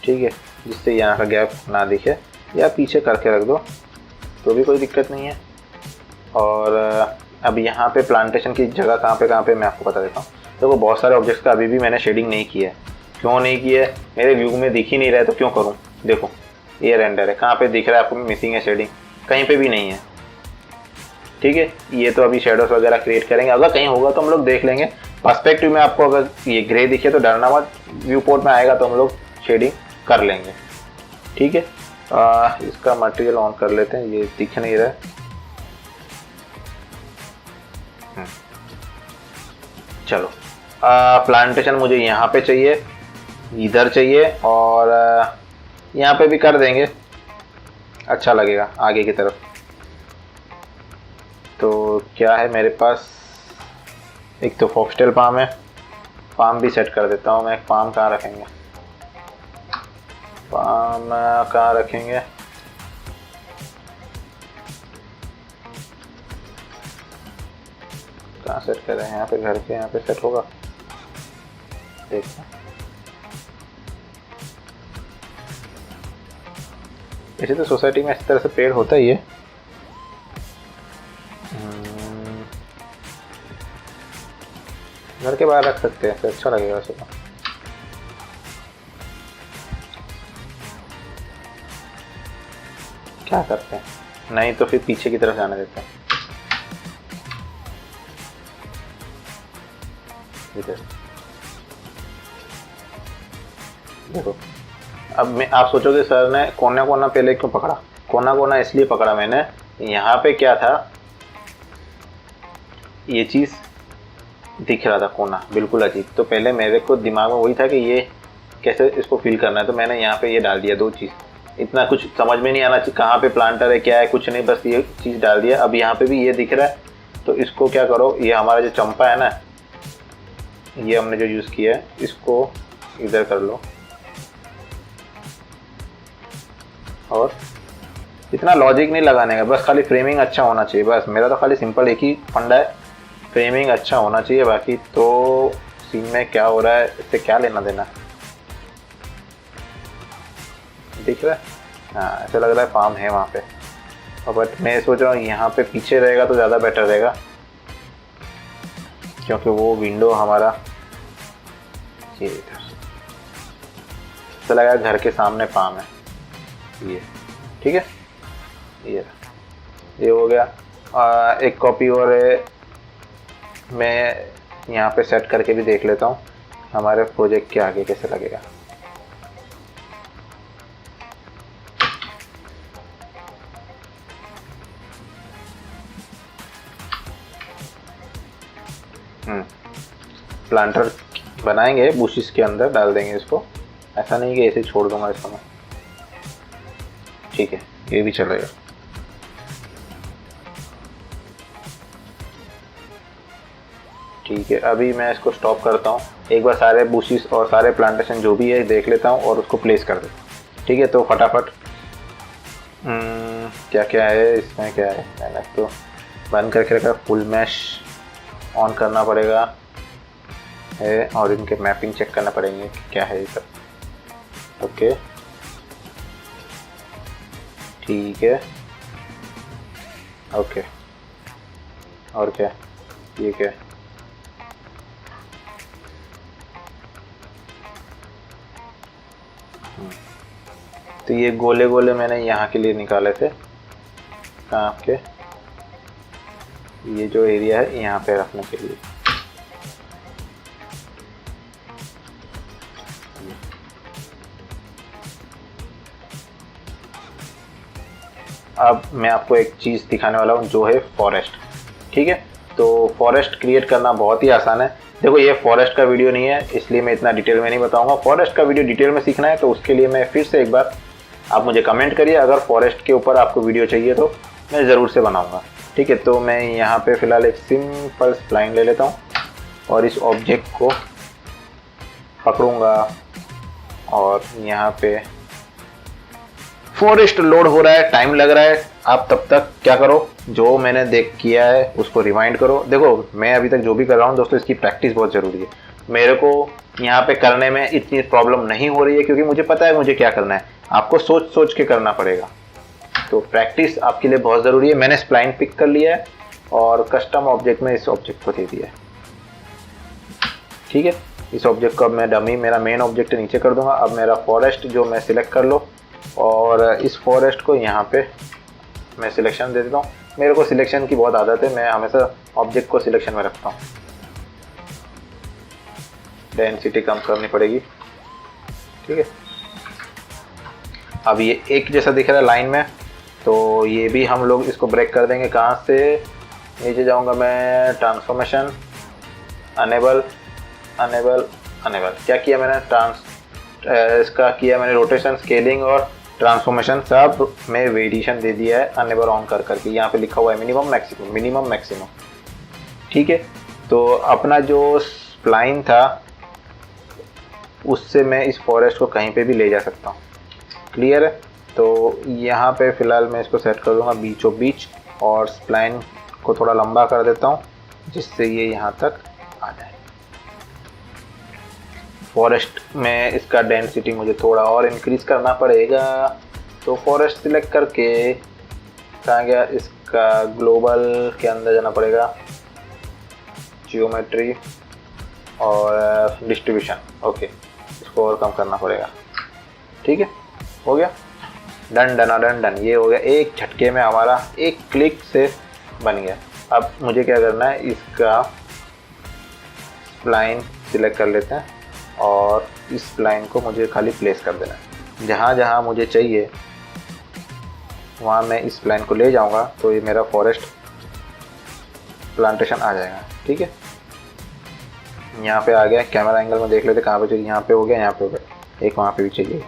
ठीक है, जिससे यहाँ का गैप ना दिखे, या पीछे करके रख दो तो भी कोई दिक्कत नहीं है। और अब यहाँ पे प्लांटेशन की जगह कहाँ पे मैं आपको बता देता हूँ। देखो बहुत सारे ऑब्जेक्ट्स का अभी भी मैंने शेडिंग नहीं किया है। क्यों नहीं किया है, मेरे व्यू में दिख ही नहीं रहा है तो क्यों करूँ। देखो ये रेंडर है, कहाँ पे दिख रहा है आपको मिसिंग है शेडिंग? कहीं पे भी नहीं है। ठीक है, ये तो अभी शेडोज वगैरह क्रिएट करेंगे, अगर कहीं होगा तो हम लोग देख लेंगे। पर्सपेक्टिव में आपको अगर ये ग्रे दिखे तो डरना मत, व्यू पोर्ट में आएगा तो हम लोग शेडिंग कर लेंगे। ठीक है, इसका मटेरियल ऑन कर लेते हैं, ये दिख नहीं रहा है। चलो प्लांटेशन मुझे यहाँ पे चाहिए, इधर चाहिए, और यहाँ पे भी कर देंगे, अच्छा लगेगा आगे की तरफ। तो क्या है मेरे पास, एक तो फॉक्सटेल पाम है, पाम भी सेट कर देता हूँ मैं। पाम कहाँ रखेंगे, पाम कहाँ रखेंगे? कहाँ सेट करें? यहाँ पे घर के यहाँ पे सेट होगा, देखते हैं। ऐसे तो सोसाइटी में इस तरह से पेड़ होता ही है। घर के बाहर रख सकते हैं, फिर अच्छा लगेगा वैसे तो। क्या करते हैं, नहीं तो फिर पीछे की तरफ जाने देते हैं। इधर देखो, अब आप सोचोगे सर ने कोना कोना पहले क्यों पकड़ा? कोना कोना इसलिए पकड़ा मैंने, यहाँ पे क्या था, ये चीज़ दिख रहा था कोना बिल्कुल अजीब, तो पहले मेरे को दिमाग में वही था कि ये कैसे इसको फील करना है, तो मैंने यहाँ पे ये डाल दिया। 2 चीज़, इतना कुछ समझ में नहीं आना चाहिए कहाँ पे प्लांटर है क्या है, कुछ नहीं, बस ये चीज़ डाल दिया। अब यहाँ पे भी ये दिख रहा है, तो इसको क्या करो, ये हमारा जो चंपा है ना, ये हमने जो यूज़ किया है, इसको इधर कर लो। और इतना लॉजिक नहीं लगाने का, बस खाली फ्रेमिंग अच्छा होना चाहिए। बस मेरा तो खाली सिंपल एक ही फंडा है, फ्रेमिंग अच्छा होना चाहिए, बाकी तो सीन में क्या हो रहा है इससे क्या लेना देना। दिख रहा है? हाँ, ऐसा लग रहा है फार्म है वहाँ पे। और बट मैं सोच रहा हूँ यहाँ पे पीछे रहेगा तो ज़्यादा बेटर रहेगा, क्योंकि वो विंडो हमारा ये इधर ऐसा लगा घर के सामने फार्म है ये। ठीक है, ये हो गया। एक कॉपी और मैं यहाँ पे सेट करके भी देख लेता हूँ हमारे प्रोजेक्ट के आगे कैसे लगेगा। प्लांटर बनाएंगे, बुशिस के अंदर डाल देंगे इसको, ऐसा नहीं कि ऐसे छोड़ दूंगा इसको मैं। ठीक है, ये भी चलेगा। ठीक है, अभी मैं इसको स्टॉप करता हूँ, एक बार सारे बुशिस और सारे प्लांटेशन जो भी है देख लेता हूँ और उसको प्लेस कर देता हूँ। ठीक है, तो फटाफट क्या क्या है इसमें, क्या है, मैंने तो बंद करके रखा, फुल मैश ऑन करना पड़ेगा है, और इनके मैपिंग चेक करना पड़ेंगे कि क्या है ये सब। ओके ठीक है, ओके, और क्या, ये क्या, तो ये गोले गोले मैंने यहाँ के लिए निकाले थे, कहाँ के, ये जो एरिया है यहाँ पे रखने के लिए। अब मैं आपको एक चीज़ दिखाने वाला हूँ जो है फॉरेस्ट। ठीक है, तो फॉरेस्ट क्रिएट करना बहुत ही आसान है। देखो, ये फॉरेस्ट का वीडियो नहीं है इसलिए मैं इतना डिटेल में नहीं बताऊंगा। फॉरेस्ट का वीडियो डिटेल में सीखना है तो उसके लिए मैं फिर से एक बार आप मुझे कमेंट करिए, अगर फॉरेस्ट के ऊपर आपको वीडियो चाहिए तो मैं ज़रूर से बनाऊंगा। ठीक है, तो मैं यहाँ पे फ़िलहाल एक सिंपल स्प्लाइन ले लेता हूँ और इस ऑब्जेक्ट को पकड़ूंगा और यहाँ पे फॉरेस्ट लोड हो रहा है, टाइम लग रहा है। आप तब तक क्या करो, जो मैंने देख किया है उसको रिवाइंड करो। देखो, मैं अभी तक जो भी कर रहा हूँ दोस्तों, इसकी प्रैक्टिस बहुत ज़रूरी है। मेरे को यहाँ पे करने में इतनी प्रॉब्लम नहीं हो रही है क्योंकि मुझे पता है मुझे क्या करना है। आपको सोच सोच के करना पड़ेगा, तो प्रैक्टिस आपके लिए बहुत ज़रूरी है। मैंने स्प्लाइन पिक कर लिया है और कस्टम ऑब्जेक्ट में इस ऑब्जेक्ट को दे दिया है। ठीक है, इस ऑब्जेक्ट को अब मैं डमी, मेरा मेन ऑब्जेक्ट नीचे कर दूंगा। अब मेरा फॉरेस्ट जो मैं सिलेक्ट कर लो और इस फॉरेस्ट को यहाँ पे मैं सिलेक्शन दे देता हूँ। मेरे को सिलेक्शन की बहुत आदत है, मैं हमेशा ऑब्जेक्ट को सिलेक्शन में रखता हूँ। डेंसिटी कम करनी पड़ेगी। ठीक है, अब ये एक जैसा दिख रहा है लाइन में, तो ये भी हम लोग इसको ब्रेक कर देंगे। कहाँ से नीचे जाऊँगा मैं, ट्रांसफॉर्मेशन, अनेबल, अनेबल, अनेबल। क्या किया मैंने, इसका किया मैंने रोटेशन, स्केलिंग और ट्रांसफॉर्मेशन सब में वेरिएशन दे दिया है अनेबल ऑन कर करके। यहाँ पे लिखा हुआ है मिनिमम मैक्सिमम, मिनिमम मैक्सिमम। ठीक है, तो अपना जो स्प्लाइन था उससे मैं इस फॉरेस्ट को कहीं पे भी ले जा सकता हूँ। क्लियर है। तो यहाँ पे फ़िलहाल मैं इसको सेट कर दूँगा बीचों बीच और स्प्लाइन को थोड़ा लंबा कर देता हूँ जिससे ये यहाँ तक आ जाए। फॉरेस्ट में इसका डेंसिटी मुझे थोड़ा और इंक्रीज़ करना पड़ेगा। तो फॉरेस्ट सिलेक्ट करके कहाँ गया, इसका ग्लोबल के अंदर जाना पड़ेगा, जियोमेट्री और डिस्ट्रीब्यूशन। ओके, इसको और कम करना पड़ेगा। ठीक है, हो गया, डन डन डन डन। ये हो गया, एक झटके में हमारा एक क्लिक से बन गया। अब मुझे क्या करना है, इसका स्प्लाइन सिलेक्ट कर लेते हैं और इस स्प्लाइन को मुझे खाली प्लेस कर देना है। जहाँ जहाँ मुझे चाहिए वहाँ मैं इस स्प्लाइन को ले जाऊँगा तो ये मेरा फॉरेस्ट प्लांटेशन आ जाएगा। ठीक है, यहाँ पे आ गया। कैमरा एंगल में देख लेते कहाँ पे चाहिए। यहाँ पे हो गया, यहाँ पे हो गया, एक वहाँ पे भी चाहिए।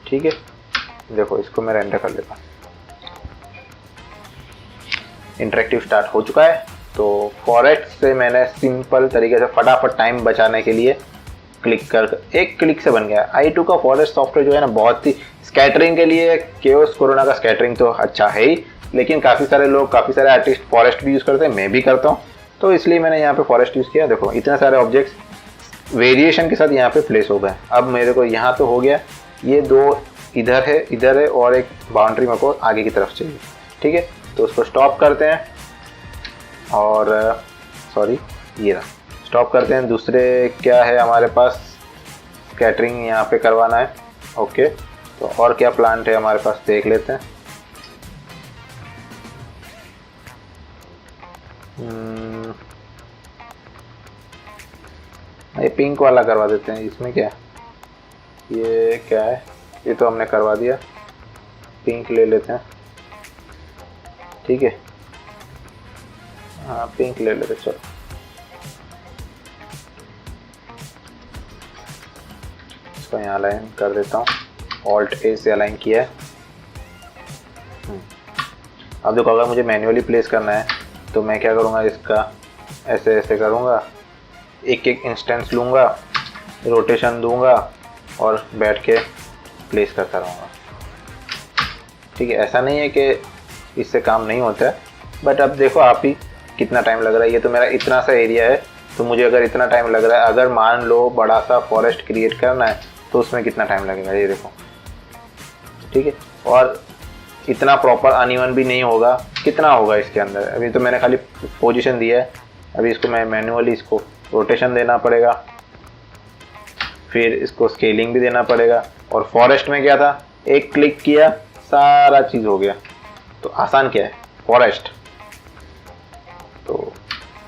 ठीक है, देखो इसको मैं रेंडर कर लेता हूँ। इंटरेक्टिव स्टार्ट हो चुका है। तो फॉरेस्ट से मैंने सिंपल तरीके से फटाफट टाइम बचाने के लिए क्लिक कर एक क्लिक से बन गया। i2 का फॉरेस्ट सॉफ्टवेयर जो है ना, बहुत ही स्कैटरिंग के लिए केओस कोरोना का स्कैटरिंग तो अच्छा है ही, लेकिन काफ़ी सारे लोग, काफ़ी सारे आर्टिस्ट फॉरेस्ट भी यूज़ करते हैं, मैं भी करता हूँ। तो इसलिए मैंने यहाँ पे फॉरेस्ट यूज़ किया। देखो इतने सारे ऑब्जेक्ट्स वेरिएशन के साथ यहाँ पे प्लेस हो गए। अब मेरे को यहाँ तो हो गया, ये दो इधर है और एक बाउंड्री मेरे को आगे की तरफ चाहिए। ठीक है, तो उसको स्टॉप करते हैं और सॉरी ये रहा, स्टॉप करते हैं। दूसरे क्या है हमारे पास, स्कैटरिंग यहाँ पे करवाना है। ओके, तो और क्या प्लांट है हमारे पास देख लेते हैं। ये पिंक वाला करवा देते हैं। इसमें क्या, ये क्या है, ये तो हमने करवा दिया, पिंक ले लेते हैं। ठीक है, हाँ पिंक ले लेते, चलो। इसको यहाँ अलाइन कर देता हूँ, ऑल्ट ए से अलाइन किया है। अब देखो, अगर मुझे मैन्युअली प्लेस करना है तो मैं क्या करूँगा, इसका ऐसे ऐसे करूँगा, एक एक इंस्टेंस लूँगा, रोटेशन दूँगा और बैठ के प्लेस करता रहूँगा। ठीक है, ऐसा नहीं है कि इससे काम नहीं होता है, बट अब देखो आप ही कितना टाइम लग रहा है। ये तो मेरा इतना सा एरिया है, तो मुझे अगर इतना टाइम लग रहा है, अगर मान लो बड़ा सा फॉरेस्ट क्रिएट करना है तो उसमें कितना टाइम लगेगा, ये देखो। ठीक है, और इतना प्रॉपर अनइवन भी नहीं होगा, कितना होगा इसके अंदर। अभी तो मैंने खाली पोजीशन दिया है, अभी इसको मैं मैन्युअली इसको रोटेशन देना पड़ेगा, फिर इसको स्केलिंग भी देना पड़ेगा। और फॉरेस्ट में क्या था, एक क्लिक किया सारा चीज़ हो गया। तो आसान क्या है फॉरेस्ट। तो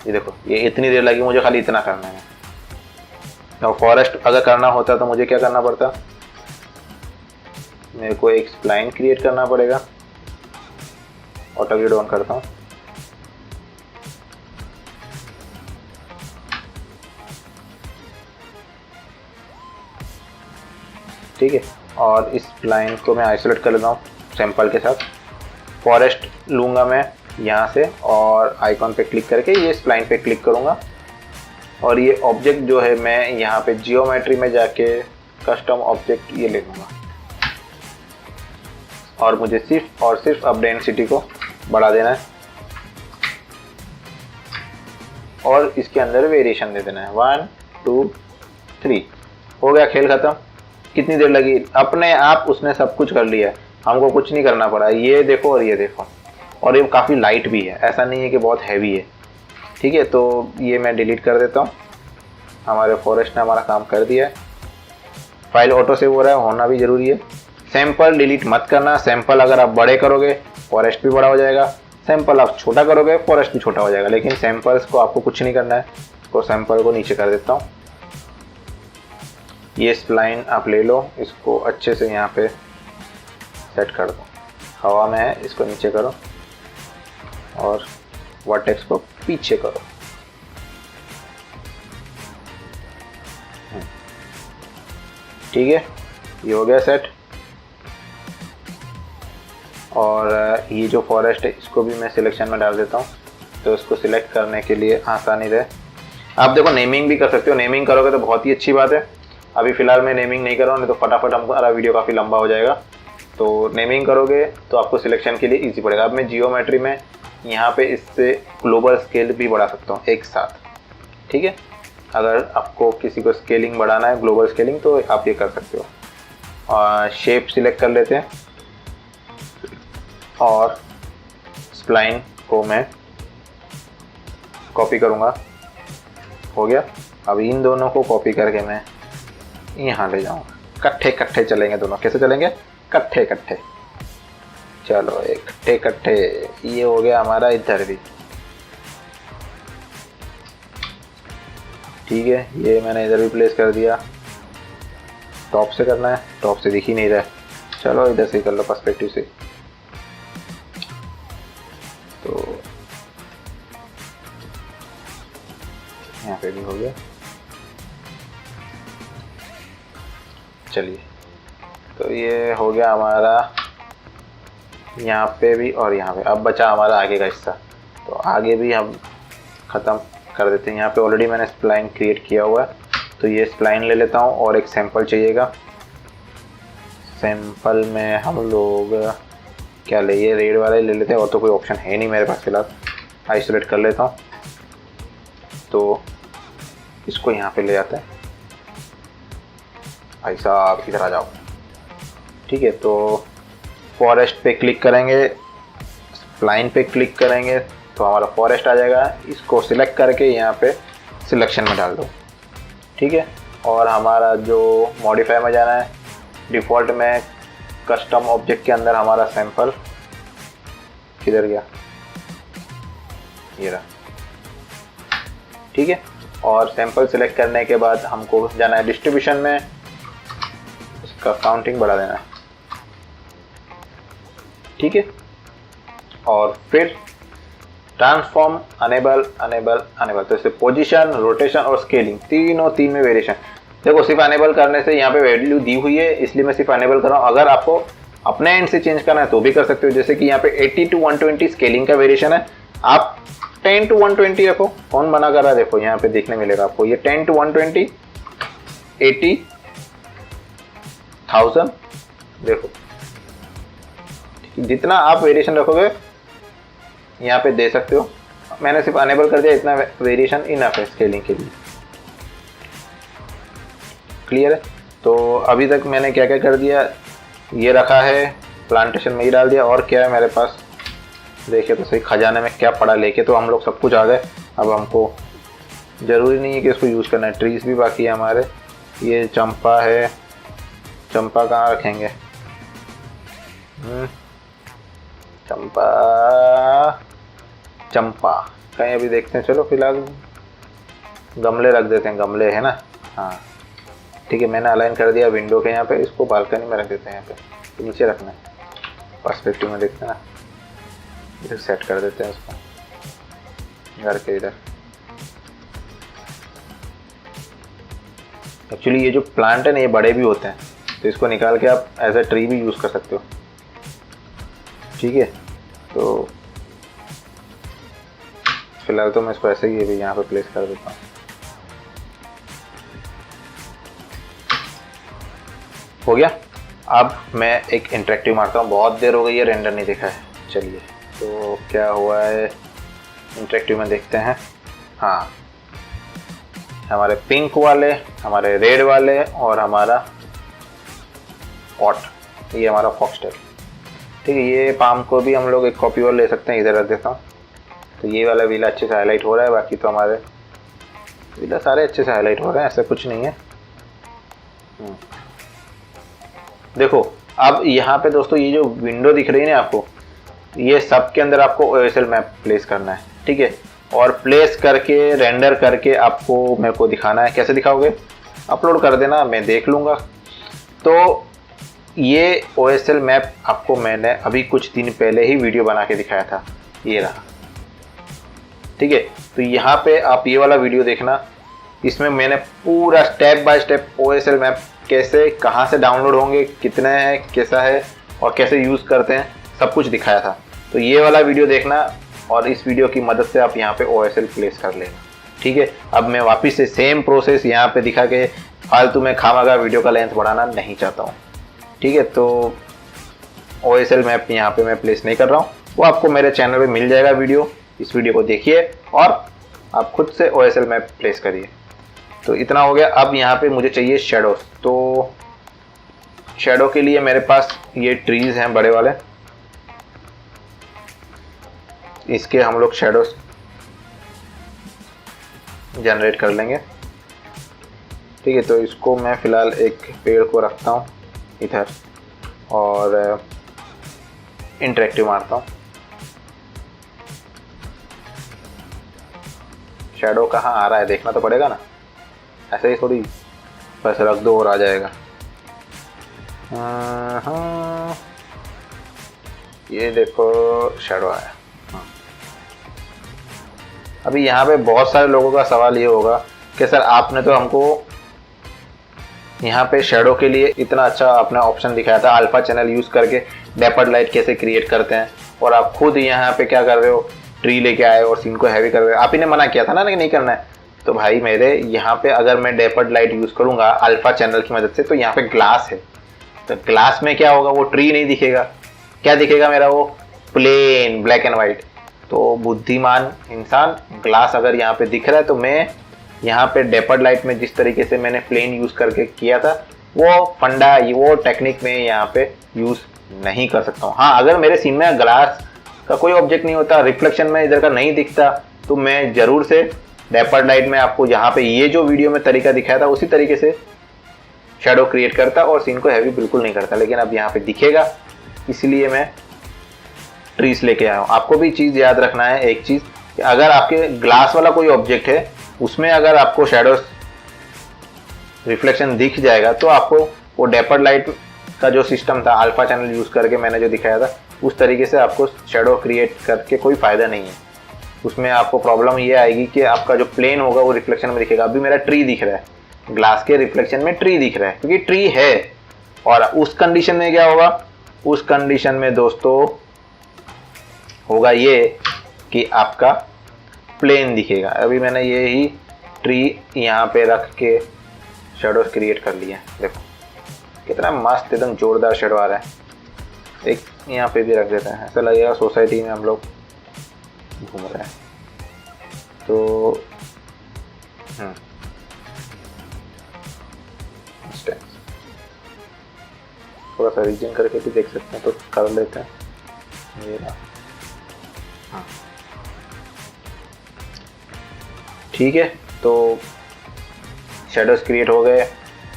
ये देखो, ये इतनी देर लगी मुझे खाली इतना करना है। और फॉरेस्ट अगर करना होता तो मुझे क्या करना पड़ता, मेरे को एक स्प्लाइन क्रिएट करना पड़ेगा। ऑटो ग्रिड ऑन करता हूँ। ठीक है, और इस लाइन को मैं आइसोलेट कर लेता हूँ सैंपल के साथ। फॉरेस्ट लूँगा मैं यहाँ से और आइकॉन पे क्लिक करके ये स्प्लाइन पे क्लिक करूँगा और ये ऑब्जेक्ट जो है मैं यहाँ पे जियोमेट्री में जाके कस्टम ऑब्जेक्ट ये ले लूँगा और मुझे सिर्फ और सिर्फ अब डेंसिटी को बढ़ा देना है और इसके अंदर वेरिएशन दे देना है 1 2 3। हो गया, खेल खत्म। कितनी देर लगी, अपने आप उसने सब कुछ कर लिया, हमको कुछ नहीं करना पड़ा। ये देखो और ये देखो, और ये काफ़ी लाइट भी है, ऐसा नहीं है कि बहुत हैवी है। ठीक है, तो ये मैं डिलीट कर देता हूँ। हमारे फॉरेस्ट ने हमारा काम कर दिया है। फाइल ऑटो सेव हो रहा है, होना भी ज़रूरी है। सैंपल डिलीट मत करना। सैंपल अगर आप बड़े करोगे फॉरेस्ट भी बड़ा हो जाएगा, सैंपल आप छोटा करोगे फॉरेस्ट भी छोटा हो जाएगा। लेकिन सैंपल्स को आपको कुछ नहीं करना है, तो सैंपल को नीचे कर देता हूँ। ये स्प्लाइन आप ले लो, इसको अच्छे से यहाँ पे सेट कर दो। हवा में है, इसको नीचे करो और वर्टेक्स को पीछे करो। ठीक है, ये हो गया सेट। और ये जो फॉरेस्ट है इसको भी मैं सिलेक्शन में डाल देता हूँ तो इसको सिलेक्ट करने के लिए आसानी रहे। आप देखो नेमिंग भी कर सकते हो, नेमिंग करोगे तो बहुत ही अच्छी बात है। अभी फिलहाल मैं नेमिंग नहीं कर रहा हूँ, नहीं तो फटाफट हमारा वीडियो काफ़ी लंबा हो जाएगा। तो नेमिंग करोगे तो आपको सिलेक्शन के लिए इजी पड़ेगा। अब मैं जियोमेट्री में यहाँ पे इससे ग्लोबल स्केल भी बढ़ा सकता हूँ एक साथ, ठीक है। अगर आपको किसी को स्केलिंग बढ़ाना है, ग्लोबल स्केलिंग, तो आप ये कर सकते हो। और शेप सिलेक्ट कर लेते हैं और स्प्लाइन को मैं कॉपी करूँगा। हो गया। अब इन दोनों को कॉपी करके मैं यहाँ ले जाऊँगा। कट्ठे कट्ठे चलेंगे दोनों। कैसे चलेंगे? कट्ठे कट्ठे। चलो एक कट्ठे कट्ठे। ये हो गया हमारा इधर भी, ठीक है। ये मैंने इधर भी प्लेस कर दिया। टॉप से करना है, टॉप से दिख ही नहीं रहा है। चलो इधर से कर लो, पर्सपेक्टिव से। तो यहाँ पे भी हो गया। चलिए, तो ये हो गया हमारा यहाँ पे भी और यहाँ पे। अब बचा हमारा आगे का हिस्सा, तो आगे भी हम ख़त्म कर देते हैं। यहाँ पे ऑलरेडी मैंने स्प्लाइन क्रिएट किया हुआ है, तो ये स्प्लाइन ले लेता हूँ और एक सैंपल चाहिएगा। सैंपल में हम लोग क्या ले, ये रेड वाला ही ले लेते हैं, और तो कोई ऑप्शन है नहीं मेरे पास फिलहाल। आइसोलेट कर लेता हूँ, तो इसको यहाँ पे ले जाते हैं। भाई साहब इधर आ जाओ, ठीक है। तो फॉरेस्ट पे क्लिक करेंगे, स्प्लाइन पे क्लिक करेंगे तो हमारा फॉरेस्ट आ जाएगा। इसको सिलेक्ट करके यहाँ पे सिलेक्शन में डाल दो, ठीक है। और हमारा जो मॉडिफाई में जाना है, डिफ़ॉल्ट में कस्टम ऑब्जेक्ट के अंदर हमारा सैंपल किधर गया, ये रहा, ठीक है। और सैंपल सिलेक्ट करने के बाद हमको जाना है डिस्ट्रीब्यूशन में, इसका काउंटिंग बढ़ा देना है, ठीक है। और फिर ट्रांसफॉर्म, अनेबल अनेबल अनेबल, तो इससे पोजीशन, रोटेशन और स्केलिंग तीन में वेरिएशन। देखो सिर्फ अनेबल करने से यहाँ पे वैल्यू दी हुई है, इसलिए मैं सिर्फ अनेबल कर रहा हूँ। अगर आपको अपने एंड से चेंज करना है तो भी कर सकते हो। जैसे कि यहाँ पे 80 to 120 स्केलिंग का वेरिएशन है, आप 10 to 120 रखो। कौन मना कर रहा है? देखो यहाँ पे देखने मिलेगा आपको, ये 10 to 120, 80, 1000, देखो जितना आप वेरिएशन रखोगे यहाँ पे दे सकते हो। मैंने सिर्फ अनेबल कर दिया, इतना वेरिएशन इनफ है स्केलिंग के लिए। क्लियर है? तो अभी तक मैंने क्या क्या कर दिया, ये रखा है, प्लांटेशन में ही डाल दिया। और क्या है मेरे पास, देखिए तो सही खजाने में क्या पड़ा। लेके तो हम लोग सब कुछ आ गए। अब हमको ज़रूरी नहीं है कि इसको यूज़ करना है। ट्रीज भी बाकी है हमारे। ये चंपा है, चंपा कहाँ रखेंगे? चंपा चंपा कहीं अभी देखते हैं। चलो फिलहाल गमले रख देते हैं, गमले है ना। हाँ ठीक है, मैंने अलाइन कर दिया विंडो के यहाँ पे। इसको बालकनी में रख देते हैं, यहाँ पे नीचे रखना है, पर्सपेक्टिव में देखते हैं ना। इधर सेट कर देते हैं उसको, घर के इधर। एक्चुअली ये जो प्लांट है ना, ये बड़े भी होते हैं, तो इसको निकाल के आप एज ए ट्री भी यूज़ कर सकते हो, ठीक है। तो फिलहाल तो मैं इसको ऐसे ही अभी यहाँ पे प्लेस कर देता हूँ। हो गया। अब मैं एक इंटरेक्टिव मारता हूँ, बहुत देर हो गई है रेंडर नहीं देखा है। चलिए तो क्या हुआ है, इंटरेक्टिव में देखते हैं। हाँ, हमारे पिंक वाले, हमारे रेड वाले और हमारा पॉट, ये हमारा फॉक्सटेल, ठीक है। ये पाम को भी हम लोग एक कॉपी और ले सकते हैं, इधर रख देता हूँ। तो ये वाला व्हीला अच्छे से हाईलाइट हो रहा है, बाकी तो हमारे व्हीला सारे अच्छे से हाईलाइट हो रहे हैं, ऐसा कुछ नहीं है। देखो अब यहाँ पे दोस्तों ये जो विंडो दिख रही है ना आपको, ये सब के अंदर आपको OSL मैप प्लेस करना है, ठीक है। और प्लेस करके रेंडर करके आपको मेरे को दिखाना है। कैसे दिखाओगे? अपलोड कर देना, मैं देख लूँगा। तो ये OSL मैप आपको मैंने अभी कुछ दिन पहले ही वीडियो बना के दिखाया था, ये रहा, ठीक है। तो यहाँ पे आप ये वाला वीडियो देखना, इसमें मैंने पूरा step by step OSL map कैसे, कहाँ से डाउनलोड होंगे, कितने हैं, कैसा है और कैसे यूज़ करते हैं, सब कुछ दिखाया था। तो ये वाला वीडियो देखना, और इस वीडियो की मदद से आप यहाँ पे OSL प्लेस कर लेना। ठीक है, अब मैं वापस से सेम प्रोसेस यहाँ पे दिखा के फालतू में खामखा वीडियो का लेंथ बढ़ाना नहीं चाहता हूँ। ठीक है, तो OSL मैप यहाँ पे मैं प्लेस नहीं कर रहा हूँ, वो आपको मेरे चैनल पे मिल जाएगा वीडियो। इस वीडियो को देखिए और आप खुद से OSL मैप प्लेस करिए। तो इतना हो गया। अब यहाँ पे मुझे चाहिए शेडोज। तो शेडो के लिए मेरे पास ये ट्रीज हैं बड़े वाले, इसके हम लोग शेडोज जनरेट कर लेंगे। ठीक है, तो इसको मैं फ़िलहाल एक पेड़ को रखता हूँ इधर और इंटरेक्टिव मारता हूँ। शैडो कहाँ आ रहा है देखना तो पड़ेगा ना, ऐसे ही थोड़ी बस रख दो और आ जाएगा। ये देखो शैडो आया। अभी यहाँ पे बहुत सारे लोगों का सवाल ये होगा कि सर आपने तो हमको यहाँ पे शैडो के लिए इतना अच्छा अपना ऑप्शन दिखाया था, अल्फा चैनल यूज़ करके डेपर्ड लाइट कैसे क्रिएट करते हैं, और आप खुद यहाँ पे क्या कर रहे हो, ट्री लेके आए और सीन को हैवी कर रहे हो। आप ही ने मना किया था ना कि नहीं करना है। तो भाई मेरे यहाँ पे अगर मैं डेपर्ड लाइट यूज़ करूँगा अल्फा चैनल की मदद से, तो यहाँ पे ग्लास है, तो ग्लास में क्या होगा, वो ट्री नहीं दिखेगा, क्या दिखेगा मेरा, वो प्लेन ब्लैक एंड वाइट। तो बुद्धिमान इंसान, ग्लास अगर यहाँ पे दिख रहा है तो मैं यहाँ पे डेपर्ड लाइट में जिस तरीके से मैंने प्लेन यूज़ करके किया था वो फंडा, वो टेक्निक में यहाँ पे यूज़ नहीं कर सकता हूँ। हाँ, अगर मेरे सीन में ग्लास का कोई ऑब्जेक्ट नहीं होता, रिफ्लेक्शन में इधर का नहीं दिखता, तो मैं ज़रूर से डेपर्ड लाइट में आपको यहाँ पे ये जो वीडियो में तरीका दिखाया था उसी तरीके से शेडो क्रिएट करता और सीन को हैवी बिल्कुल नहीं करता। लेकिन अब यहाँ पे दिखेगा, इसलिए मैं ट्रीज लेके आया हूँ। आपको भी चीज़ याद रखना है एक चीज़, कि अगर आपके ग्लास वाला कोई ऑब्जेक्ट है उसमें अगर आपको शेडो रिफ्लेक्शन दिख जाएगा तो आपको वो डेपर्ड लाइट का जो सिस्टम था अल्फा चैनल यूज़ करके मैंने जो दिखाया था उस तरीके से आपको शेडो क्रिएट करके कोई फ़ायदा नहीं है। उसमें आपको प्रॉब्लम ये आएगी कि आपका जो प्लेन होगा वो रिफ्लेक्शन में दिखेगा। अभी मेरा ट्री दिख रहा है, ग्लास के रिफ्लेक्शन में ट्री दिख रहा है क्योंकि ट्री है। और उस कंडीशन में क्या होगा, उस कंडीशन में दोस्तों होगा ये कि आपका प्लेन दिखेगा। अभी मैंने ये ही ट्री यहाँ पे रख के शेडो क्रिएट कर लिया, देखो कितना मस्त एकदम जोरदार शेडो आ रहा है। एक यहाँ पे भी रख देते हैं, ऐसा लगेगा सोसाइटी में हम लोग घूम रहे हैं। तो थोड़ा सा रीजन करके भी देख सकते हैं, तो कर लेते हैं ये ना। हाँ ठीक है, तो शेडोज क्रिएट हो गए,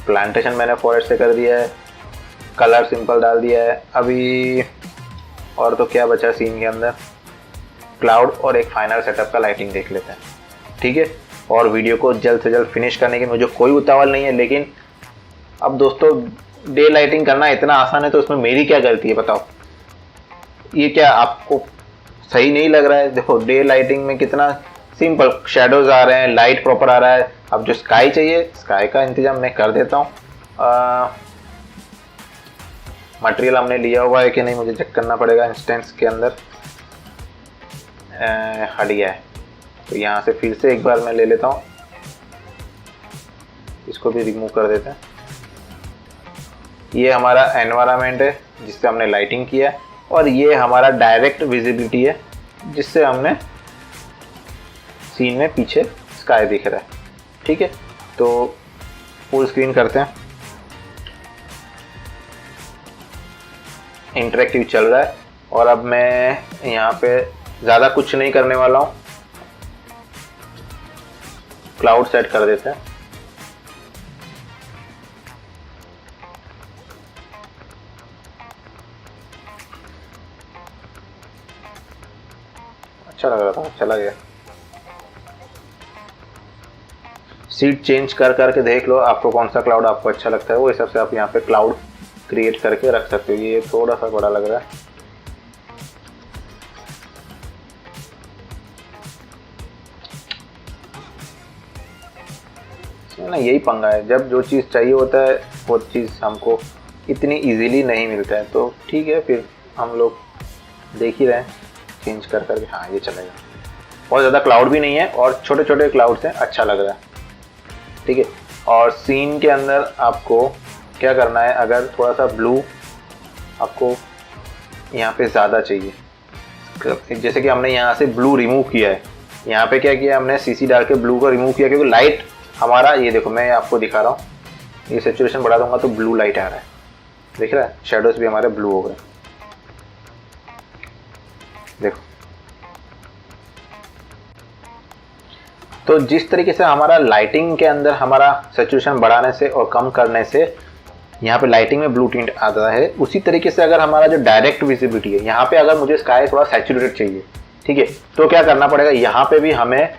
प्लांटेशन मैंने फॉरेस्ट से कर दिया है, कलर सिंपल डाल दिया है। अभी और तो क्या बचा सीन के अंदर, क्लाउड और एक फाइनल सेटअप का लाइटिंग देख लेते हैं। ठीक है, और वीडियो को जल्द से जल्द फिनिश करने की मुझे कोई उतावल नहीं है। लेकिन अब दोस्तों डे लाइटिंग करना इतना आसान है तो उसमें मेरी क्या गलती है बताओ, ये क्या आपको सही नहीं लग रहा है? देखो डे लाइटिंग में कितना सिंपल शेडोज आ रहे हैं, लाइट प्रॉपर आ रहा है। अब जो स्काई चाहिए, स्काई का इंतजाम मैं कर देता हूँ। मटेरियल हमने लिया हुआ है कि नहीं मुझे चेक करना पड़ेगा। इंस्टेंस के अंदर हट गया है, तो यहाँ से फिर से एक बार मैं ले लेता हूँ, इसको भी रिमूव कर देते हैं। ये हमारा एनवायरनमेंट है जिससे हमने लाइटिंग किया है, और ये हमारा डायरेक्ट विजिबिलिटी है जिससे हमने सीन में पीछे स्काई दिख रहा है। ठीक है, तो फुल स्क्रीन करते हैं। इंटरेक्टिव चल रहा है और अब मैं यहाँ पे ज़्यादा कुछ नहीं करने वाला हूँ, क्लाउड सेट कर देते हैं। अच्छा लग रहा था, चला गया। सीट चेंज कर करके देख लो आपको कौन सा क्लाउड आपको अच्छा लगता है, वो हिसाब से आप यहाँ पे क्लाउड क्रिएट करके रख सकते हो। ये थोड़ा सा बड़ा लग रहा है, ना यही पंगा है, जब जो चीज़ चाहिए होता है वो चीज़ हमको इतनी इजीली नहीं मिलता है। तो ठीक है, फिर हम लोग देख ही रहे हैं। चेंज कर करके, हाँ ये चलेगा। बहुत ज़्यादा क्लाउड भी नहीं है और छोटे छोटे क्लाउड से अच्छा लग रहा है, ठीक है। और सीन के अंदर आपको क्या करना है, अगर थोड़ा सा ब्लू आपको यहाँ पे ज़्यादा चाहिए, जैसे कि हमने यहाँ से ब्लू रिमूव किया है, यहाँ पे क्या किया हमने सीसी डाल के ब्लू को रिमूव किया, क्योंकि लाइट हमारा, ये देखो मैं आपको दिखा रहा हूँ, ये सैचुरेशन बढ़ा दूंगा तो ब्लू लाइट आ रहा है, दिख रहा है, शेडोज भी हमारे ब्लू हो गए, देखो। तो जिस तरीके से हमारा लाइटिंग के अंदर हमारा सैचुरेशन बढ़ाने से और कम करने से यहाँ पे लाइटिंग में ब्लू टिंट आता है, उसी तरीके से अगर हमारा जो डायरेक्ट विजिबिलिटी है, यहाँ पे अगर मुझे स्काई थोड़ा सैचुरेटेड चाहिए, ठीक है, तो क्या करना पड़ेगा, यहाँ पे भी हमें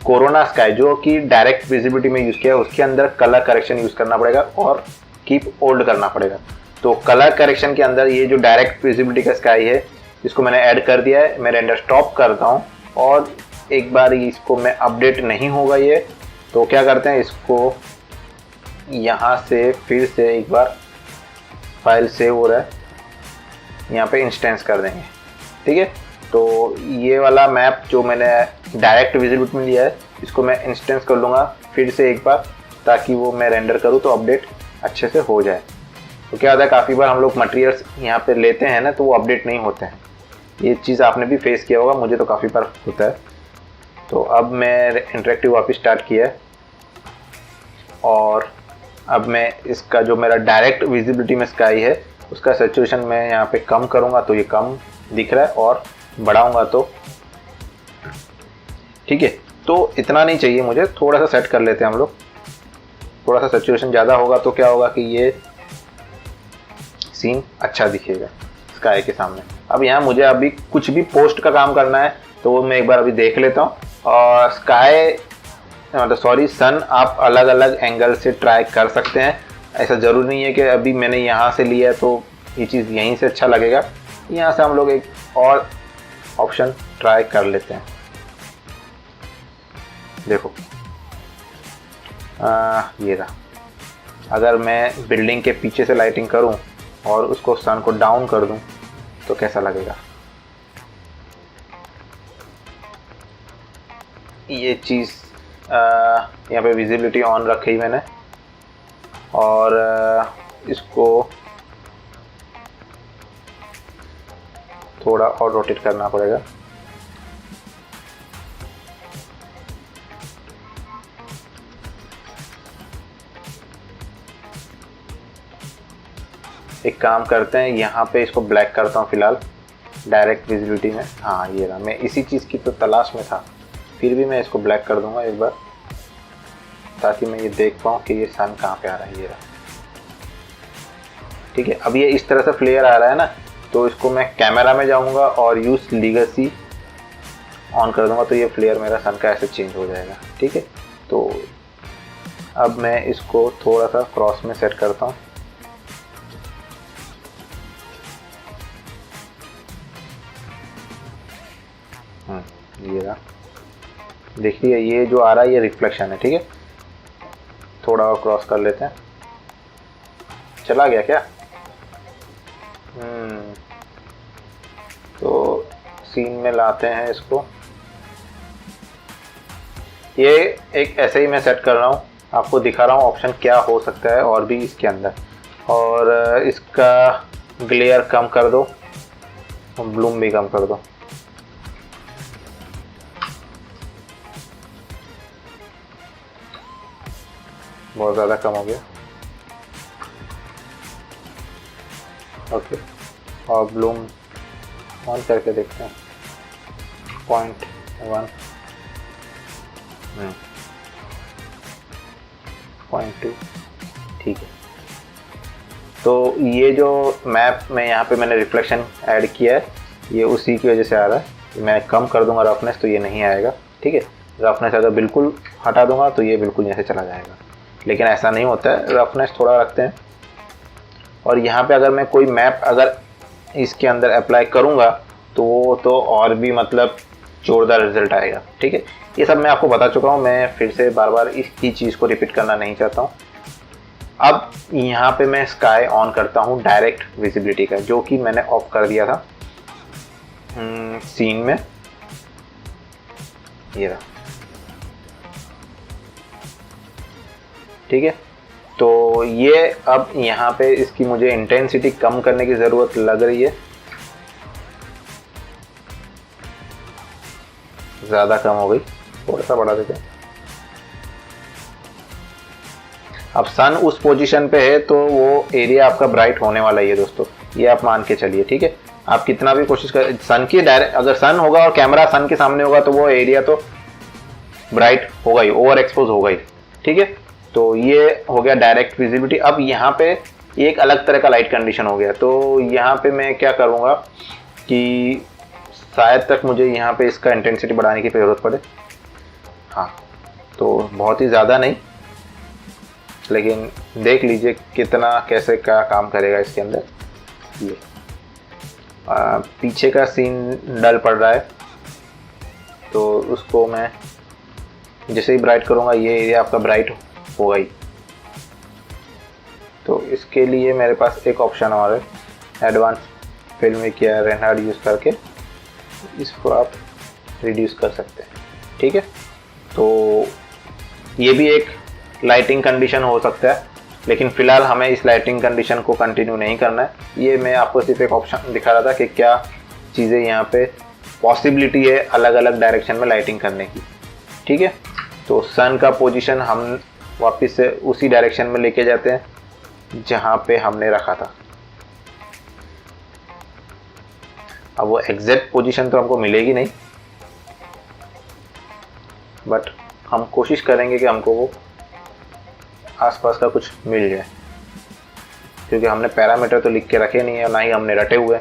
कोरोना स्काई जो कि डायरेक्ट विजिबिलिटी में यूज़ किया है उसके अंदर कलर करेक्शन यूज़ करना पड़ेगा और कीप ओल्ड करना पड़ेगा। तो कलर करेक्शन के अंदर ये जो डायरेक्ट विजिबिलिटी का स्काई है इसको मैंने ऐड कर दिया है। मैं रेंडर स्टॉप करता हूँ और एक बार इसको मैं अपडेट नहीं होगा ये, तो क्या करते हैं, इसको यहाँ से फिर से एक बार फाइल सेव हो रहा है, यहाँ पे इंस्टेंस कर देंगे, ठीक है। तो ये वाला मैप जो मैंने डायरेक्ट विजिबिलिटी में लिया है इसको मैं इंस्टेंस कर लूँगा फिर से एक बार, ताकि वो मैं रेंडर करूँ तो अपडेट अच्छे से हो जाए। तो क्या होता है, काफ़ी बार हम लोग मटेरियल्स यहाँ पे लेते हैं ना तो वो अपडेट नहीं होते हैं, ये चीज़ आपने भी फेस किया होगा, मुझे तो काफ़ी बार होता है। तो अब मैं इंटरेक्टिव वापस स्टार्ट किया है और अब मैं इसका जो मेरा डायरेक्ट विजिबिलिटी में स्काई है उसका सैचुरेशन मैं यहाँ पे कम करूँगा तो ये कम दिख रहा है और बढ़ाऊँगा तो ठीक है। तो इतना नहीं चाहिए मुझे, थोड़ा सा सेट कर लेते हैं हम लोग, थोड़ा सा सैचुरेशन ज़्यादा होगा तो क्या होगा कि ये सीन अच्छा दिखेगा स्काई के सामने। अब यहाँ मुझे अभी कुछ भी पोस्ट का काम करना है तो वो मैं एक बार अभी देख लेता हूँ। और स्काई मतलब सॉरी सन आप अलग अलग एंगल से ट्राई कर सकते हैं, ऐसा ज़रूरी नहीं है कि अभी मैंने यहाँ से लिया है तो ये चीज़ यहीं से अच्छा लगेगा। यहाँ से हम लोग एक और ऑप्शन ट्राई कर लेते हैं। देखो ये रहा, अगर मैं बिल्डिंग के पीछे से लाइटिंग करूं और उसको सन को डाउन कर दूं तो कैसा लगेगा। ये चीज़ यहाँ पे विजिबिलिटी ऑन रखी मैंने और इसको थोड़ा और रोटेट करना पड़ेगा। एक काम करते हैं, यहाँ पे इसको ब्लैक करता हूँ फिलहाल डायरेक्ट विजिबिलिटी में। हाँ ये रहा, मैं इसी चीज़ की तो तलाश में था, फिर भी मैं इसको ब्लैक कर दूंगा एक बार ताकि मैं ये देख पाऊँ कि ये सन कहाँ पे आ रहा है। ये रहा, ठीक है। अब ये इस तरह से फ्लेयर आ रहा है ना, तो इसको मैं कैमरा में जाऊँगा और यूज़ लीगेसी ऑन कर दूंगा तो ये फ्लेयर मेरा सन का ऐसे चेंज हो जाएगा, ठीक है। तो अब मैं इसको थोड़ा सा क्रॉस में सेट करता हूँ। ये रहा, देखिए ये जो आ रहा है ये रिफ्लेक्शन है, ठीक है। थोड़ा और क्रॉस कर लेते हैं, चला गया क्या। तो सीन में लाते हैं इसको, ये एक ऐसे ही मैं सेट कर रहा हूँ, आपको दिखा रहा हूँ ऑप्शन क्या हो सकता है और भी इसके अंदर। और इसका ग्लेयर कम कर दो, ब्लूम भी कम कर दो। बहुत ज़्यादा कम हो गया, ओके। और ब्लूम ऑन करके देखते हैं, 0.1 0.2, ठीक है। तो ये जो मैप में यहाँ पे मैंने रिफ्लेक्शन ऐड किया है ये उसी की वजह से आ रहा है। मैं कम कर दूंगा रफनेस तो ये नहीं आएगा, ठीक है। रफनेस अगर बिल्कुल हटा दूंगा तो ये बिल्कुल यहाँ से चला जाएगा, लेकिन ऐसा नहीं होता है, रफनेस थोड़ा रखते हैं। और यहाँ पे अगर मैं कोई मैप अगर इसके अंदर अप्लाई करूँगा तो वो तो और भी मतलब जोरदार रिजल्ट आएगा, ठीक है। ये सब मैं आपको बता चुका हूँ, मैं फिर से बार बार इसी चीज़ को रिपीट करना नहीं चाहता हूँ। अब यहाँ पे मैं स्काई ऑन करता हूँ डायरेक्ट विजिबिलिटी का, जो कि मैंने ऑफ कर दिया था। सीन में, ये रहा। ठीक है, तो ये अब यहाँ पे इसकी मुझे इंटेंसिटी कम करने की ज़रूरत लग रही है, ज़्यादा कम हो गई, थोड़ा सा बढ़ा देते हैं। अब सन उस पोजीशन पे है तो वो एरिया आपका ब्राइट होने वाला ही है दोस्तों, ये आप मान के चलिए। ठीक है, आप कितना भी कोशिश कर, सन की डायरेक्ट, अगर सन होगा और कैमरा सन के सामने होगा तो वो एरिया तो ब्राइट होगा ही, ओवर एक्सपोज होगा ही। ठीक है, तो ये हो गया डायरेक्ट विजिबिलिटी। अब यहाँ पे एक अलग तरह का लाइट कंडीशन हो गया, तो यहाँ पे मैं क्या करूँगा कि शायद तक मुझे यहाँ पे इसका इंटेंसिटी बढ़ाने की ज़रूरत पड़े। हाँ, तो बहुत ही ज़्यादा नहीं, लेकिन देख लीजिए कितना कैसे क्या काम करेगा इसके अंदर। ये पीछे का सीन डल पड़ रहा है, तो उसको मैं जैसे ही ब्राइट करूँगा ये एरिया आपका ब्राइट होगा ही। तो इसके लिए मेरे पास एक ऑप्शन और है, एडवांस फिल्मिक या रेनहार्ड यूज़ करके इसको आप रिड्यूस कर सकते हैं। ठीक है, तो ये भी एक लाइटिंग कंडीशन हो सकता है, लेकिन फ़िलहाल हमें इस लाइटिंग कंडीशन को कंटिन्यू नहीं करना है। ये मैं आपको सिर्फ एक ऑप्शन दिखा रहा था कि क्या चीज़ें यहाँ पे पॉसिबिलिटी है अलग अलग डायरेक्शन में लाइटिंग करने की। ठीक है, तो सन का पोजीशन हम वापस से उसी डायरेक्शन में लेके जाते हैं जहाँ पे हमने रखा था। अब वो एग्जैक्ट पोजीशन तो हमको मिलेगी नहीं, बट हम कोशिश करेंगे कि हमको वो आसपास का कुछ मिल जाए, क्योंकि हमने पैरामीटर तो लिख के रखे नहीं है, ना ही हमने रटे हुए।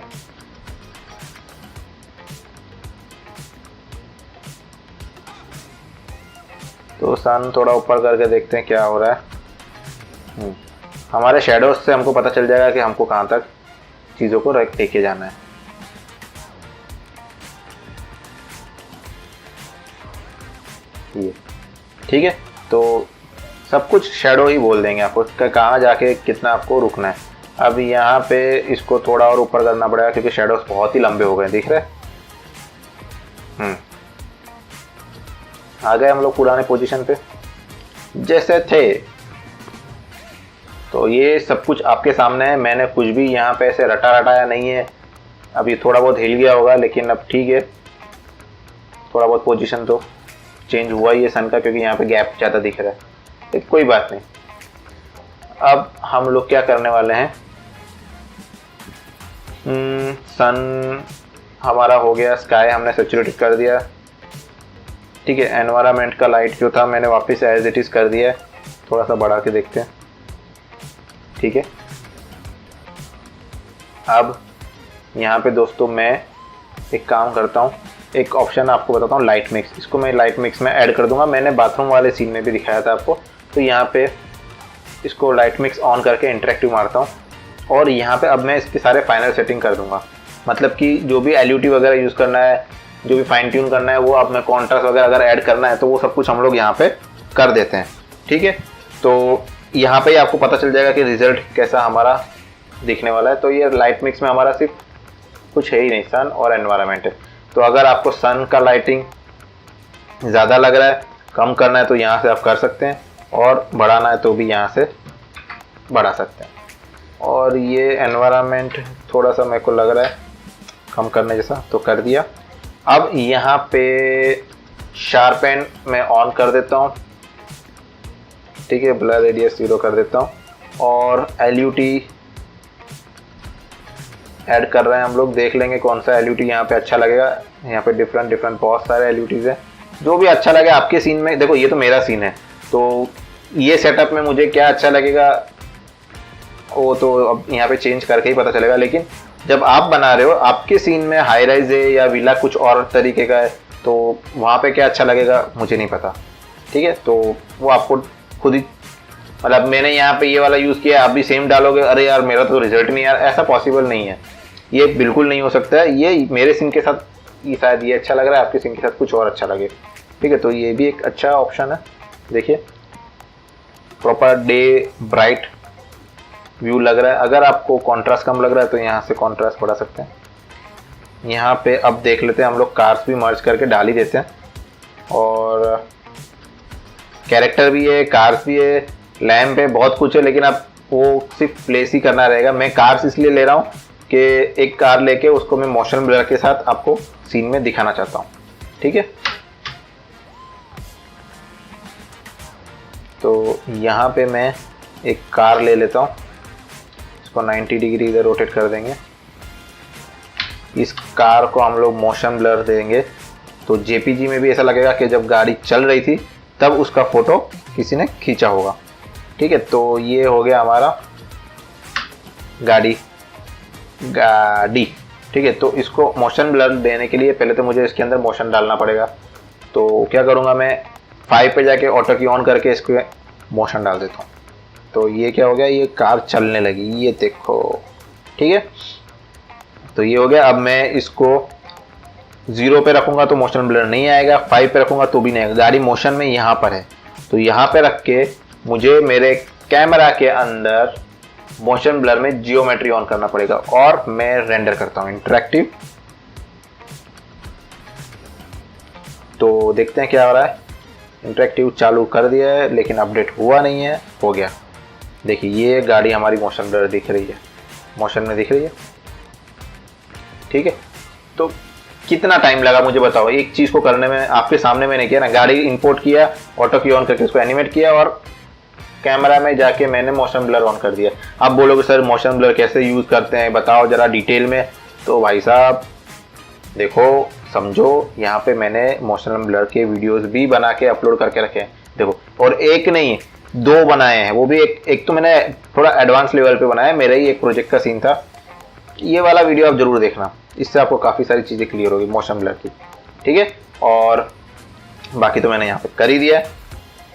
तो सन थोड़ा ऊपर करके देखते हैं क्या हो रहा है। हमारे शेडोज से हमको पता चल जाएगा कि हमको कहाँ तक चीज़ों को लेके जाना है। ये ठीक है, तो सब कुछ शेडो ही बोल देंगे आपको कहाँ जाके कितना आपको रुकना है। अब यहाँ पे इसको थोड़ा और ऊपर करना पड़ेगा क्योंकि शेडोज बहुत ही लंबे हो गए, दिख रहे हैं। आ गए हम लोग पुराने पोजीशन पे जैसे थे। तो ये सब कुछ आपके सामने है, मैंने कुछ भी यहाँ पे ऐसे रटाया नहीं है। अभी थोड़ा बहुत हिल गया होगा, लेकिन अब ठीक है, थोड़ा बहुत पोजीशन तो चेंज हुआ ही है सन का, क्योंकि यहाँ पे गैप ज़्यादा दिख रहा है। कोई बात नहीं। अब हम लोग क्या करने वाले हैं, सन हमारा हो गया, स्काई हमने सैचुरेटेड कर दिया। ठीक है, एनवायरनमेंट का लाइट जो था मैंने वापस एज इट इज़ कर दिया है। थोड़ा सा बढ़ा के देखते हैं। ठीक है, अब यहाँ पे दोस्तों मैं एक काम करता हूँ, एक ऑप्शन आपको बताता हूँ, लाइट मिक्स। इसको मैं लाइट मिक्स में ऐड कर दूंगा। मैंने बाथरूम वाले सीन में भी दिखाया था आपको। तो यहाँ पे इसको लाइट मिक्स ऑन करके इंटरेक्टिव मारता हूँ, और यहाँ पे अब मैं इसके सारे फाइनल सेटिंग कर दूंगा। मतलब कि जो भी एलयूटी वगैरह यूज़ करना है, जो भी फाइन ट्यून करना है, वो अब मैं कॉन्ट्रास्ट वगैरह अगर ऐड करना है तो वो सब कुछ हम लोग यहाँ पे कर देते हैं। ठीक है, तो यहाँ पे आपको पता चल जाएगा कि रिजल्ट कैसा हमारा दिखने वाला है। तो ये लाइट मिक्स में हमारा सिर्फ कुछ है ही नहीं, सन और एनवायरनमेंट है। तो अगर आपको सन का लाइटिंग ज़्यादा लग रहा है, कम करना है तो यहाँ से आप कर सकते हैं, और बढ़ाना है तो भी यहाँ से बढ़ा सकते हैं। और ये एनवायरनमेंट थोड़ा सा मेरे को लग रहा है कम करने जैसा, तो कर दिया। अब यहाँ पे शार्पेन मैं ऑन कर देता हूँ। ठीक है, ब्लर रेडियस 0 कर देता हूँ, और एलयूटी ऐड कर रहे हैं हम लोग। देख लेंगे कौन सा एलयूटी यहाँ पे अच्छा लगेगा। यहाँ पे डिफरेंट बहुत सारे एलयूटीज हैं, जो भी अच्छा लगे आपके सीन में। देखो ये तो मेरा सीन है, तो ये सेटअप में मुझे क्या अच्छा लगेगा वो तो अब यहाँ पे चेंज करके ही पता चलेगा। लेकिन जब आप बना रहे हो, आपके सीन में हाई राइज है या विला कुछ और तरीके का है, तो वहाँ पे क्या अच्छा लगेगा मुझे नहीं पता। ठीक है, तो वो आपको खुद ही, मतलब मैंने यहाँ पे ये वाला यूज़ किया, आप भी सेम डालोगे, अरे यार मेरा तो रिजल्ट नहीं यार, ऐसा पॉसिबल नहीं है। ये बिल्कुल नहीं हो सकता है। ये मेरे सीन के साथ ये शायद ये अच्छा लग रहा है, आपके सीन के साथ कुछ और अच्छा लगे। ठीक है, तो ये भी एक अच्छा ऑप्शन है। देखिए प्रॉपर डे ब्राइट व्यू लग रहा है। अगर आपको कॉन्ट्रास्ट कम लग रहा है तो यहाँ से कॉन्ट्रास्ट बढ़ा सकते हैं। यहाँ पे अब देख लेते हैं, हम लोग कार्स भी मर्ज करके डाल ही देते हैं, और कैरेक्टर भी है, कार्स भी है, लैम्प है, बहुत कुछ है, लेकिन अब वो सिर्फ प्लेस ही करना रहेगा। मैं कार्स इसलिए ले रहा हूँ कि एक कार लेके उसको मैं मोशन ब्लर के साथ आपको सीन में दिखाना चाहता हूँ, ठीक है। तो यहाँ पे मैं एक कार ले लेता हूँ, इसको 90 डिग्री इधर रोटेट कर देंगे। इस कार को हम लोग मोशन ब्लर देंगे, तो जेपीजी में भी ऐसा लगेगा कि जब गाड़ी चल रही थी तब उसका फोटो किसी ने खींचा होगा, ठीक है। तो ये हो गया हमारा गाड़ी, ठीक है। तो इसको मोशन ब्लर देने के लिए पहले तो मुझे इसके अंदर मोशन डालना पड़ेगा। तो क्या करूँगा, मैं 5 पे जाके ऑटो की ऑन करके इसको मोशन डाल देता हूँ। तो ये क्या हो गया, ये कार चलने लगी, ये देखो, ठीक है। तो ये हो गया। अब मैं इसको 0 पे रखूँगा तो मोशन ब्लर नहीं आएगा, 5 पे रखूँगा तो भी नहीं आएगा। गाड़ी मोशन में यहाँ पर है, तो यहाँ पे रख के मुझे मेरे कैमरा के अंदर मोशन ब्लर में जियोमेट्री ऑन करना पड़ेगा, और मैं रेंडर करता हूँ इंटरैक्टिव। तो देखते हैं क्या हो रहा है। इंटरैक्टिव चालू कर दिया है, लेकिन अपडेट हुआ नहीं है। हो गया, देखिए ये गाड़ी हमारी मोशन ब्लर दिख रही है, मोशन में दिख रही है, ठीक है। तो कितना टाइम लगा मुझे बताओ एक चीज़ को करने में। आपके सामने मैंने किया ना, गाड़ी इंपोर्ट किया, ऑटो की ऑन करके उसको एनिमेट किया, और कैमरा में जाके मैंने मोशन ब्लर ऑन कर दिया। आप बोलोगे सर मोशन ब्लर कैसे यूज़ करते हैं, बताओ ज़रा डिटेल में। तो भाई साहब देखो, समझो, यहाँ पे मैंने मोशन ब्लर के वीडियोस भी बना के अपलोड करके रखे हैं, देखो। और एक नहीं 2 बनाए हैं, वो भी एक तो मैंने थोड़ा एडवांस लेवल पे बनाया है, मेरा ही एक प्रोजेक्ट का सीन था। ये वाला वीडियो आप जरूर देखना, इससे आपको काफ़ी सारी चीज़ें क्लियर होगी मोशन ब्लर की, ठीक है। और बाकी तो मैंने यहाँ पे कर ही दिया है।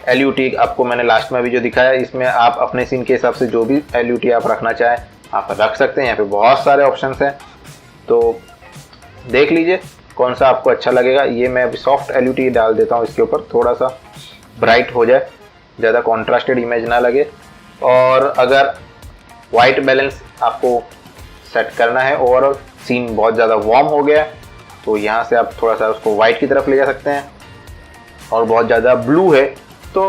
LUT आपको मैंने लास्ट में भी जो दिखाया, इसमें आप अपने सीन के हिसाब से जो भी LUT आप रखना चाहें आप रख सकते हैं। यहाँ पे बहुत सारे ऑप्शंस हैं, तो देख लीजिए कौन सा आपको अच्छा लगेगा। ये मैं अभी सॉफ्ट LUT डाल देता हूँ इसके ऊपर, थोड़ा सा ब्राइट हो जाए, ज़्यादा कॉन्ट्रास्टेड इमेज ना लगे। और अगर वाइट बैलेंस आपको सेट करना है, ओवरऑल सीन बहुत ज़्यादा वार्म हो गया, तो यहाँ से आप थोड़ा सा उसको वाइट की तरफ ले जा सकते हैं। और बहुत ज़्यादा ब्लू है तो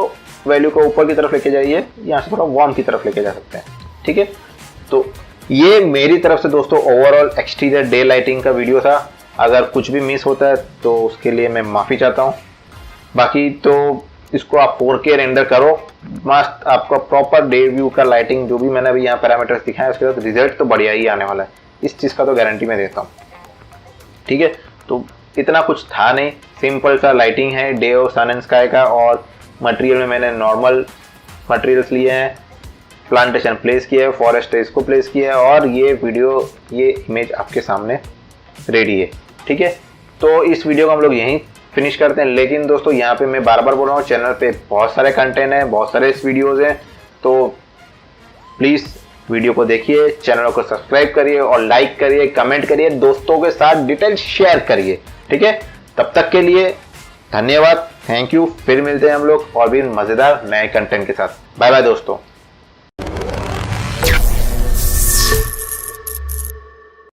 वैल्यू को ऊपर की तरफ लेके जाइए, यहाँ से थोड़ा वार्म की तरफ लेके जा सकते हैं, ठीक है। तो ये मेरी तरफ से दोस्तों ओवरऑल एक्सटीरियर डे लाइटिंग का वीडियो था। अगर कुछ भी मिस होता है तो उसके लिए मैं माफ़ी चाहता हूँ। बाकी तो इसको आप 4K रेंडर करो, मस्त आपका प्रॉपर डे व्यू का लाइटिंग जो भी मैंने अभी यहाँ पैरामीटर्स दिखाए उसके बाद रिजल्ट तो बढ़िया ही आने वाला है, इस चीज़ का तो गारंटी मैं देता हूँ, ठीक है। तो इतना कुछ था नहीं, सिंपल सा लाइटिंग है डे और सन एंड स्काई का। और मटेरियल में मैंने नॉर्मल मटेरियल्स लिए हैं, प्लांटेशन प्लेस किया है, फॉरेस्ट इसको प्लेस किया है, और ये वीडियो ये इमेज आपके सामने रेडी है, ठीक है। तो इस वीडियो को हम लोग यहीं फिनिश करते हैं। लेकिन दोस्तों यहाँ पे मैं बार बार बोल रहा हूँ, चैनल पे बहुत सारे कंटेंट हैं, बहुत सारे वीडियोज़ हैं, तो प्लीज़ वीडियो को देखिए, चैनल को सब्सक्राइब करिए और लाइक करिए, कमेंट करिए, दोस्तों के साथ डिटेल शेयर करिए, ठीक है। तब तक के लिए धन्यवाद, थैंक यू। फिर मिलते हैं हम लोग और भी मज़ेदार नए कंटेंट के साथ। बाय बाय दोस्तों।